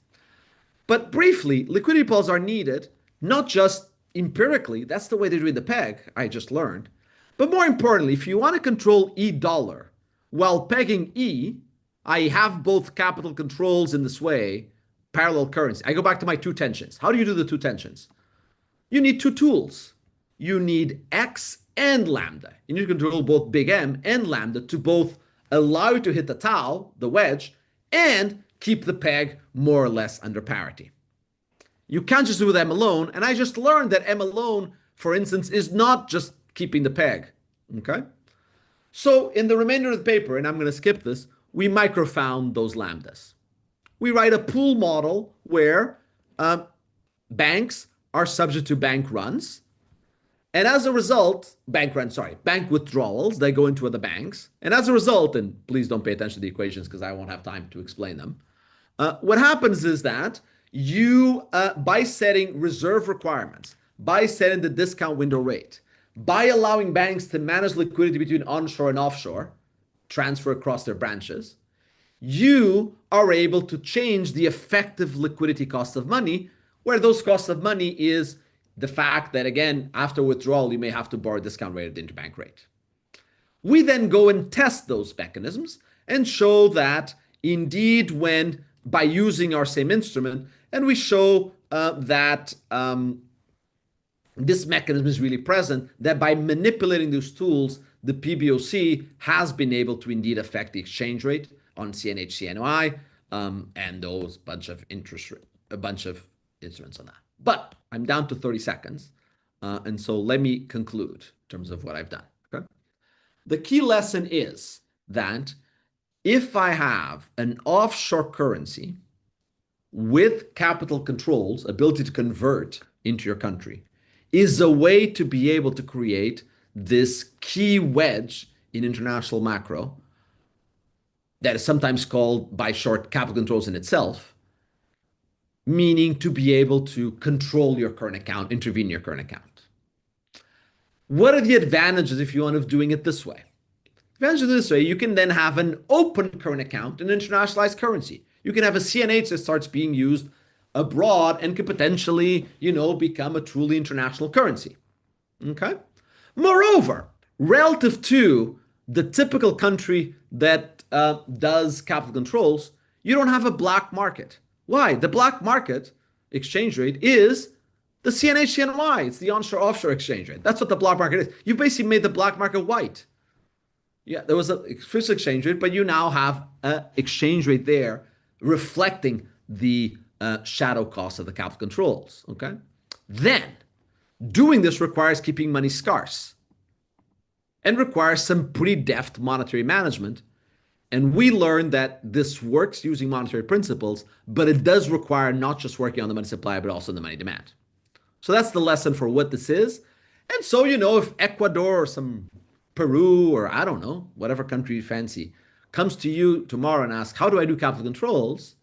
But briefly, liquidity policies are needed, not just empirically, that's the way they do the peg, I just learned. But more importantly, if you want to control E dollar while pegging E, I have both capital controls in this way, parallel currency. I go back to my two tensions. How do you do the two tensions? You need two tools. You need X and lambda. You need to control both big M and lambda to both allow you to hit the tau, the wedge, and keep the peg more or less under parity. You can't just do with M alone, and I just learned that M alone, for instance, is not just keeping the peg, okay? So in the remainder of the paper, and I'm going to skip this, we microfound those lambdas. We write a pool model where banks are subject to bank runs, and as a result, bank withdrawals, they go into other banks, and as a result, and please don't pay attention to the equations because I won't have time to explain them, what happens is that you, by setting reserve requirements, by setting the discount window rate, by allowing banks to manage liquidity between onshore and offshore, transfer across their branches, you are able to change the effective liquidity cost of money, where those costs of money is the fact that, again, after withdrawal, you may have to borrow discount rate at the interbank rate. We then go and test those mechanisms and show that indeed when by using our same instrument, and we show that this mechanism is really present, that by manipulating those tools, the PBOC has been able to indeed affect the exchange rate on CNH, CNY, and those bunch of interest rate, a bunch of instruments on that. But I'm down to 30 seconds. And so let me conclude in terms of what I've done. Okay. The key lesson is that if I have an offshore currency with capital controls, ability to convert into your country, is a way to be able to create this key wedge in international macro that is sometimes called by short capital controls in itself, meaning to be able to control your current account, intervene in your current account. What are the advantages if you want of doing it this way? Advantage of this way, you can then have an open current account in internationalized currency. You can have a CNH that starts being used abroad and could potentially, become a truly international currency. Okay. Moreover, relative to the typical country that does capital controls, you don't have a black market. Why? The black market exchange rate is the CNH CNY. It's the onshore offshore exchange rate. That's what the black market is. You basically made the black market white. Yeah, there was a official exchange rate, but you now have an exchange rate there reflecting the shadow cost of the capital controls. Okay. Then doing this requires keeping money scarce and requires some pretty deft monetary management. And we learned that this works using monetary principles, but it does require not just working on the money supply, but also the money demand. So that's the lesson for what this is. And so, if Ecuador or some Peru or I don't know, whatever country you fancy, comes to you tomorrow and asks, how do I do capital controls?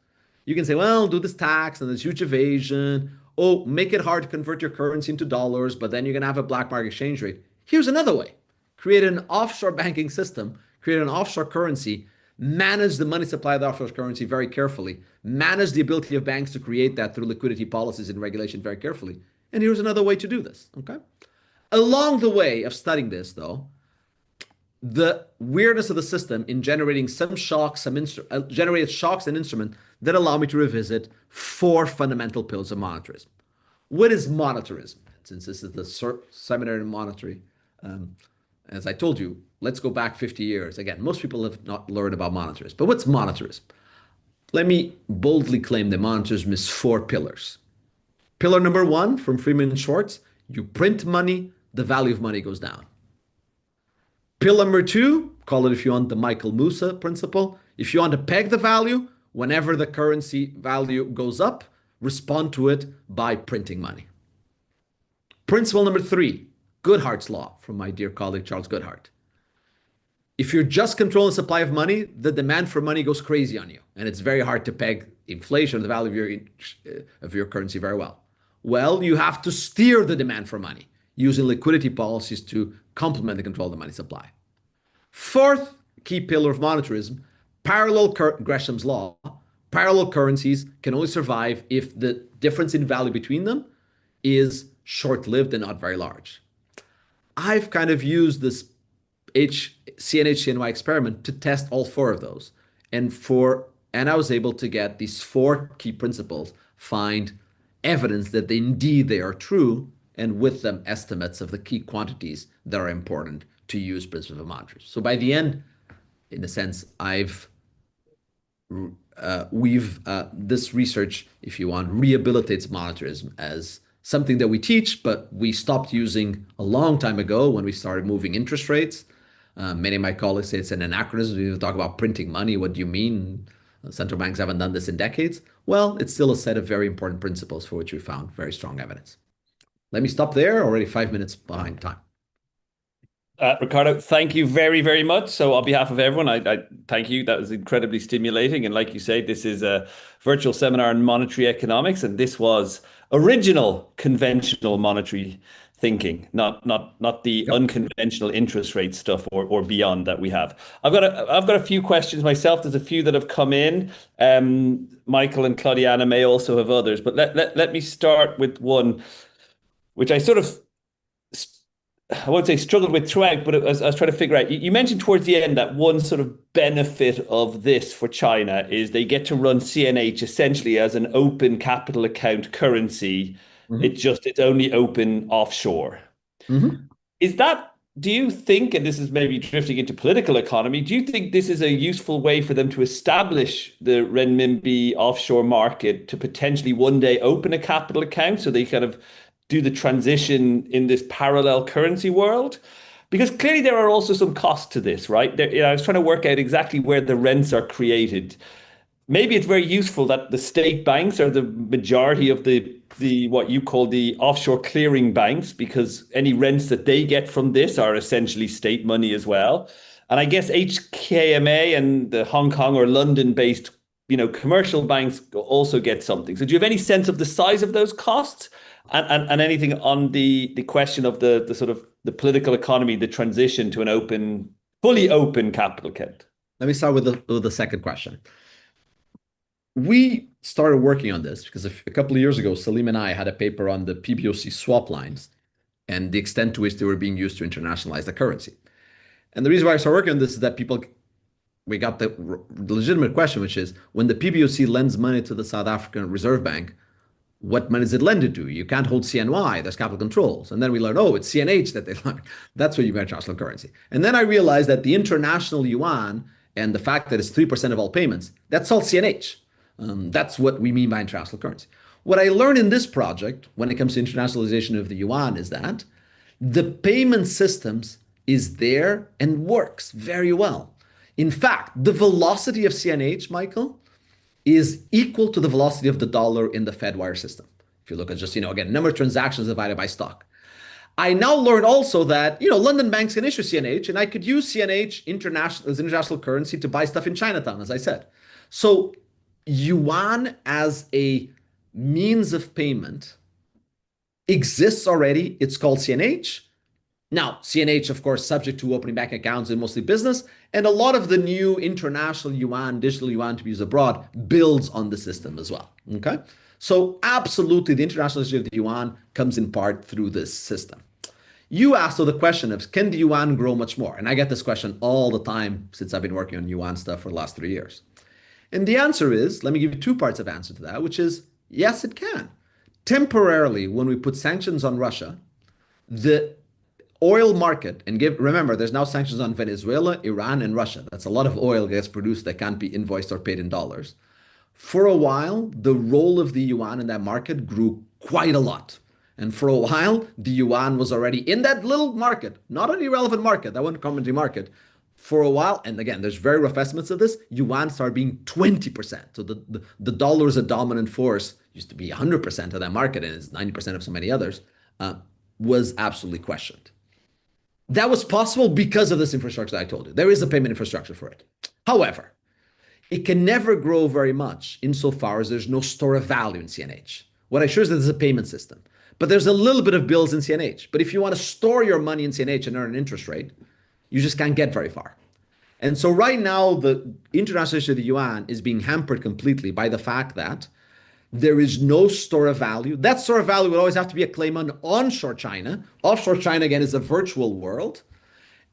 You can say, well, do this tax and this huge evasion. Oh, make it hard to convert your currency into dollars, but then you're going to have a black market exchange rate. Here's another way. Create an offshore banking system, create an offshore currency, manage the money supply of the offshore currency very carefully, manage the ability of banks to create that through liquidity policies and regulation very carefully. And here's another way to do this, okay? Along the way of studying this, though, the weirdness of the system in generating some shocks, generated shocks and instruments that allow me to revisit 4 fundamental pillars of monetarism. What is monetarism? Since this is the seminar in monetary, as I told you, let's go back 50 years. Again, most people have not learned about monetarism. But what's monetarism? Let me boldly claim that monetarism is 4 pillars. Pillar number 1 from Freeman and Schwartz, you print money, the value of money goes down. Pillar number 2, call it if you want the Michael Musa principle. If you want to peg the value, whenever the currency value goes up, respond to it by printing money. Principle number 3, Goodhart's law from my dear colleague Charles Goodhart. If you're just controlling the supply of money, the demand for money goes crazy on you. And it's very hard to peg inflation, the value of your currency very well. Well, you have to steer the demand for money using liquidity policies to complement the control of the money supply. 4th key pillar of monetarism, Gresham's law. Parallel currencies can only survive if the difference in value between them is short-lived and not very large. I've kind of used this CNH-CNY experiment to test all 4 of those. And I was able to get these 4 key principles, find evidence that indeed they are true, and with them estimates of the key quantities that are important to use principles of monetarism. So by the end, in a sense, this research, if you want, rehabilitates monetarism as something that we teach, but we stopped using a long time ago when we started moving interest rates. Many of my colleagues say it's an anachronism. We talk about printing money. What do you mean? Central banks haven't done this in decades. Well, it's still a set of very important principles for which we found very strong evidence. Let me stop there, already 5 minutes behind time. Ricardo, thank you very, very much. So on behalf of everyone, I thank you. That was incredibly stimulating. And like you say, this is a virtual seminar on monetary economics. And this was original conventional monetary thinking, not the unconventional interest rate stuff or beyond that we have. I've got a few questions myself. There's a few that have come in. Michael and Claudiana may also have others, but let me start with one, which I sort of I won't say struggled with throughout, but I was trying to figure out. You mentioned towards the end that one sort of benefit of this for China is they get to run CNH essentially as an open capital account currency. Mhm. It's only open offshore. Mhm. Is that, do you think, and this is maybe drifting into political economy, do you think this is a useful way for them to establish the renminbi offshore market to potentially one day open a capital account so they kind of do the transition in this parallel currency world? Because clearly there are also some costs to this, right? I was trying to work out exactly where the rents are created. Maybe it's very useful that the state banks are the majority of the what you call the offshore clearing banks, because any rents that they get from this are essentially state money as well. And I guess HKMA and the Hong Kong or London-based, commercial banks also get something. So do you have any sense of the size of those costs? And anything on the question of the sort of the political economy, the transition to an fully open capital account? Let me start with the second question. We started working on this because a couple of years ago, Salim and I had a paper on the PBOC swap lines and the extent to which they were being used to internationalize the currency. And the reason why I started working on this is that we got the legitimate question, which is when the PBOC lends money to the South African Reserve Bank, what money is it lended to? You can't hold CNY, there's capital controls. And then we learned, oh, it's CNH that they learned. That's what you meant international currency. And then I realized that the international yuan and the fact that it's 3% of all payments, that's all CNH. That's what we mean by international currency. What I learned in this project when it comes to internationalization of the yuan is that the payment systems is there and works very well. In fact, the velocity of CNH, Michael, is equal to the velocity of the dollar in the Fedwire system. If you look at just, again, number of transactions divided by stock. I now learned also that, London banks can issue CNH, and I could use CNH international as international currency to buy stuff in Chinatown, as I said. So yuan as a means of payment exists already. It's called CNH. Now, CNH, of course, subject to opening bank accounts in mostly business, and a lot of the new international yuan, digital yuan to be used abroad, builds on the system as well. Okay, so absolutely, the internationalization of the yuan comes in part through this system. You asked the question of can the yuan grow much more, and I get this question all the time since I've been working on yuan stuff for the last 3 years. And the answer is, let me give you two parts of answer to that, which is yes, it can. Temporarily, when we put sanctions on Russia, the oil market, and remember, there's now sanctions on Venezuela, Iran, and Russia. That's a lot of oil gets produced that can't be invoiced or paid in dollars. For a while, the role of the yuan in that market grew quite a lot. And for a while, the yuan was already in that little market, not an irrelevant market, that one commodity market. For a while, and again, there's very rough estimates of this, yuan started being 20%. So the dollar is a dominant force, used to be 100% of that market, and it's 90% of so many others, was absolutely questioned. That was possible because of this infrastructure that I told you. There is a payment infrastructure for it. However, it can never grow very much insofar as there's no store of value in CNH. What I assure is that there's a payment system, but there's a little bit of bills in CNH. But if you want to store your money in CNH and earn an interest rate, you just can't get very far. And so right now, the internationalization of the yuan is being hampered completely by the fact that there is no store of value. That store of value would always have to be a claim on onshore China. Offshore China, again, is a virtual world.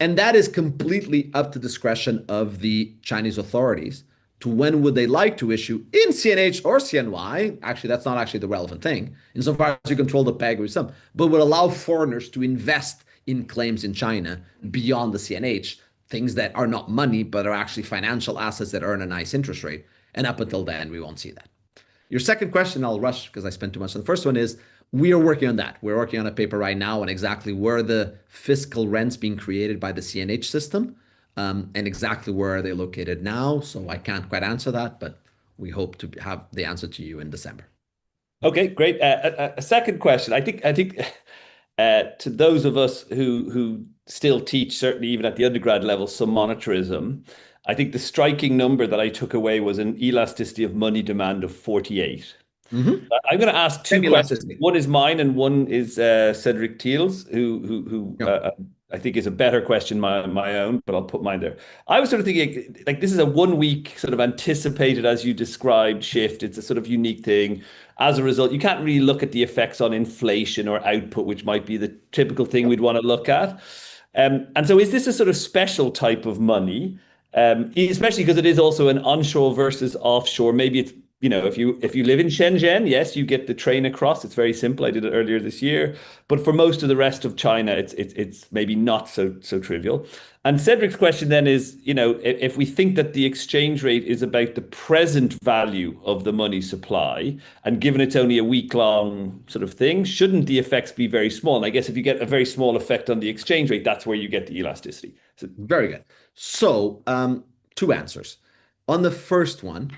And that is completely up to discretion of the Chinese authorities to when would they like to issue in CNH or CNY. Actually, that's not actually the relevant thing, insofar as you control the peg with some, but would allow foreigners to invest in claims in China beyond the CNH, things that are not money, but are actually financial assets that earn a nice interest rate. And up until then, we won't see that. Your second question, I'll rush because I spent too much on the first one, is we are working on that. We're working on a paper right now on exactly where the fiscal rents being created by the CNH system and exactly where are they located now. So I can't quite answer that, but we hope to have the answer to you in December. Okay, great. A second question. I think to those of us who still teach, certainly even at the undergrad level, some monetarism, I think the striking number that I took away was an elasticity of money demand of 48. Mm-hmm. I'm going to ask two questions. One is mine, and one is Cedric Thiel's, who Yeah. I think is a better question, my own, but I'll put mine there. I was sort of thinking like this is a 1 week sort of anticipated, as you described, shift. It's a sort of unique thing. As a result, you can't really look at the effects on inflation or output, which might be the typical thing we'd want to look at. And so is this a sort of special type of money? Especially because it is also an onshore versus offshore. Maybe it's, if you live in Shenzhen, yes, you get the train across. It's very simple. I did it earlier this year. But for most of the rest of China, it's maybe not so trivial. And Cedric's question then is, if we think that the exchange rate is about the present value of the money supply, and given it's only a week long sort of thing, shouldn't the effects be very small? And I guess if you get a very small effect on the exchange rate, that's where you get the elasticity. So, Very good. So, two answers. On the first one,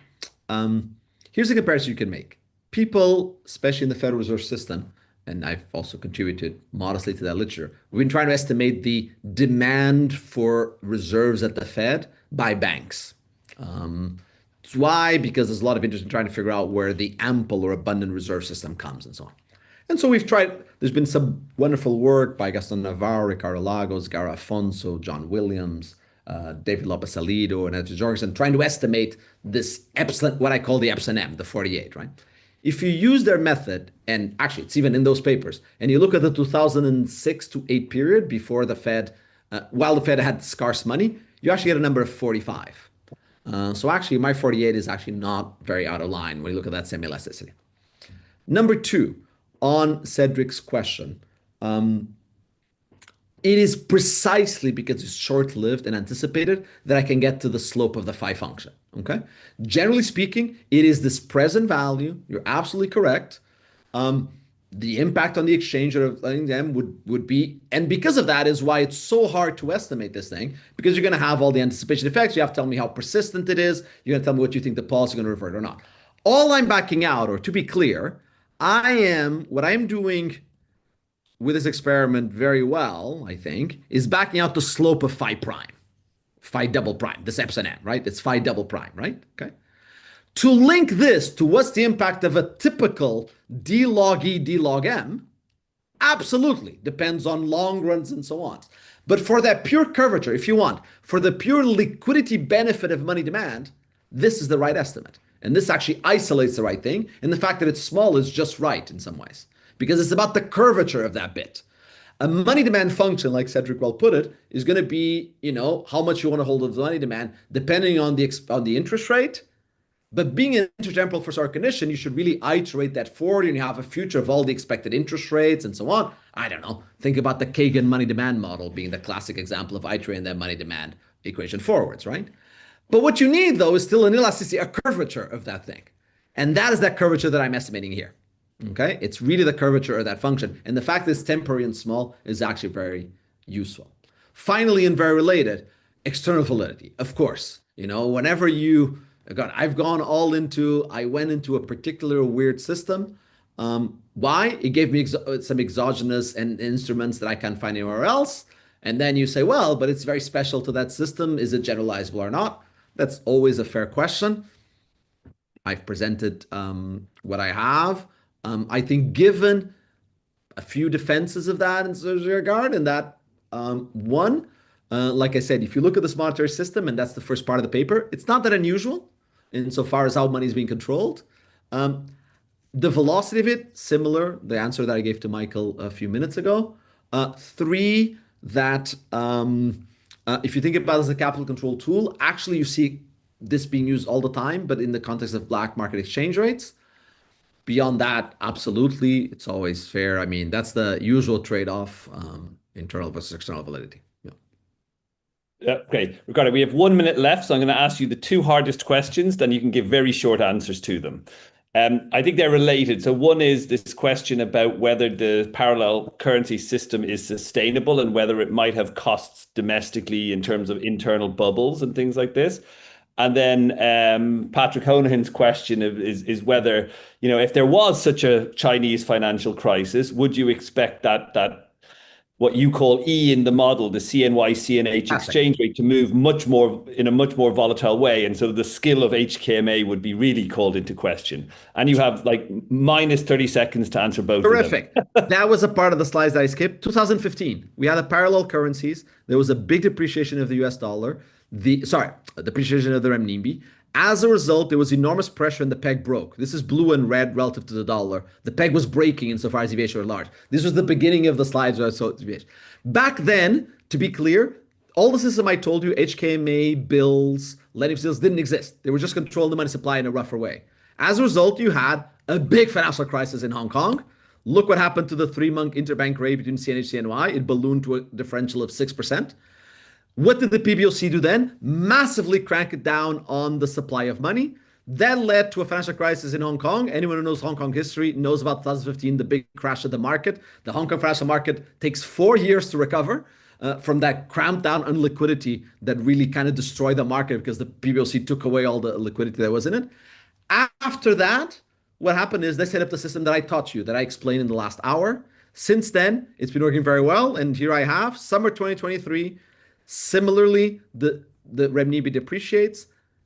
here's a comparison you can make. People, especially in the Federal Reserve System, and I've also contributed modestly to that literature, we've been trying to estimate the demand for reserves at the Fed by banks. Why? Because there's a lot of interest in trying to figure out where the ample or abundant reserve system comes and so on. And so we've tried, there's been some wonderful work by Gaston Navarro, Ricardo Lagos, Gara Afonso, John Williams, David Lopez Salido, and Edward Jorgensen, trying to estimate this epsilon, what I call the epsilon M, the 48, right? If you use their method, and actually it's even in those papers, and you look at the 2006 to 8 period before the Fed, while the Fed had scarce money, you actually get a number of 45. So actually my 48 is actually not very out of line when you look at that semi-elasticity. Number two, on Cedric's question, it is precisely because it's short-lived and anticipated that I can get to the slope of the phi function. Okay. Generally speaking, it is this present value. You're absolutely correct. The impact on the exchange rate of them would be, and because of that is why it's so hard to estimate this thing, because you're going to have all the anticipation effects. You have to tell me how persistent it is. You're going to tell me what you think the policy is going to revert or not. All I'm backing out, or to be clear, what I'm doing with this experiment very well, I think, is backing out the slope of phi prime, phi double prime, this epsilon m, right? It's phi double prime, right? Okay. To link this to what's the impact of a typical d log e, d log m, absolutely depends on long runs and so on. But for that pure curvature, if you want, for the pure liquidity benefit of money demand, this is the right estimate. And this actually isolates the right thing. And the fact that it's small is just right in some ways, because it's about the curvature of that bit. A money demand function, like Cedric well put it, is going to be, how much you want to hold of the money demand, depending on the interest rate. But being an intertemporal first order condition, you should really iterate that forward, and you have a future of all the expected interest rates and so on. I don't know. Think about the Kagan money demand model being the classic example of iterating that money demand equation forwards, right? But what you need, though, is still an elasticity, a curvature of that thing. And that is that curvature that I'm estimating here. Okay? It's really the curvature of that function. And the fact that it's temporary and small is actually very useful. Finally, and very related, external validity. Of course, whenever I went into a particular weird system. Why? It gave me some exogenous and instruments that I can't find anywhere else. And then you say, well, but it's very special to that system. Is it generalizable or not? That's always a fair question. I've presented what I have. I think given a few defenses of that in this regard, and that one, like I said, if you look at this monetary system, and that's the first part of the paper, it's not that unusual insofar as how money is being controlled. The velocity of it, similar, the answer that I gave to Michael a few minutes ago. Three, that if you think about it as a capital control tool, actually you see this being used all the time, but in the context of black market exchange rates. Beyond that, absolutely, it's always fair. I mean, that's the usual trade-off, internal versus external validity. Yeah. Yeah, great. Ricardo, we have 1 minute left, so I'm going to ask you the two hardest questions, then you can give very short answers to them. I think they're related. So one is this question about whether the parallel currency system is sustainable and whether it might have costs domestically in terms of internal bubbles and things like this. And then Patrick Honahan's question is whether, if there was such a Chinese financial crisis, would you expect that what you call E in the model, the CNY CNH Fantastic. exchange rate, to move much more in a much more volatile way. And so the skill of HKMA would be really called into question. And you have like minus 30 seconds to answer both of them. Terrific. That was a part of the slides that I skipped. 2015, we had a parallel currencies. There was a big depreciation of the US dollar. Depreciation of the renminbi. As a result, there was enormous pressure and the peg broke. This is blue and red relative to the dollar. The peg was breaking insofar as deviation were large. This was the beginning of the slides where I saw deviation. Back then, to be clear, all the system I told you, HKMA, bills, lending facilities, didn't exist. They were just controlling the money supply in a rougher way. As a result, you had a big financial crisis in Hong Kong. Look what happened to the 3-month interbank rate between CNH and CNY. It ballooned to a differential of 6%. What did the PBOC do then? Massively crank it down on the supply of money. That led to a financial crisis in Hong Kong. Anyone who knows Hong Kong history knows about 2015, the big crash of the market. The Hong Kong financial market takes 4 years to recover from that cramped down on liquidity that really kind of destroyed the market because the PBOC took away all the liquidity that was in it. After that, what happened is they set up the system that I taught you, that I explained in the last hour. Since then, it's been working very well. And here I have summer 2023. Similarly, the renminbi depreciates,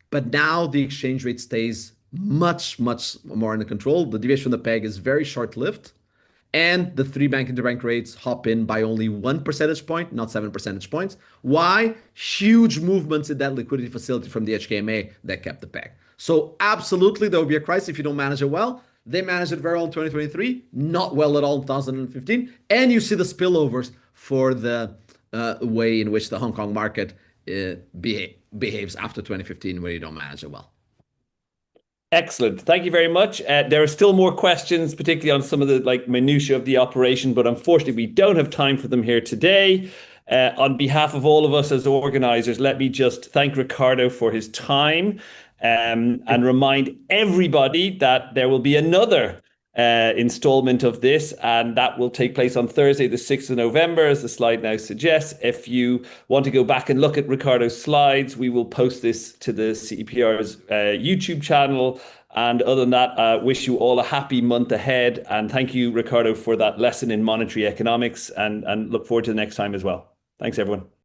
but now the exchange rate stays much, much more under control. The deviation from the peg is very short-lived. And the 3-bank interbank rates hop in by only 1 percentage point, not 7 percentage points. Why? Huge movements in that liquidity facility from the HKMA that kept the peg. So absolutely, there will be a crisis if you don't manage it well. They managed it very well in 2023, not well at all in 2015. And you see the spillovers for the way in which the Hong Kong market behaves after 2015 where you don't manage it well. Excellent. Thank you very much. There are still more questions, particularly on some of the like minutiae of the operation, but unfortunately we don't have time for them here today. On behalf of all of us as organizers, let me just thank Ricardo for his time and remind everybody that there will be another installment of this, and that will take place on Thursday, the 6th of November, as the slide now suggests. If you want to go back and look at Ricardo's slides, we will post this to the CEPR's YouTube channel. And other than that, wish you all a happy month ahead. And thank you, Ricardo, for that lesson in monetary economics, and look forward to the next time as well. Thanks, everyone.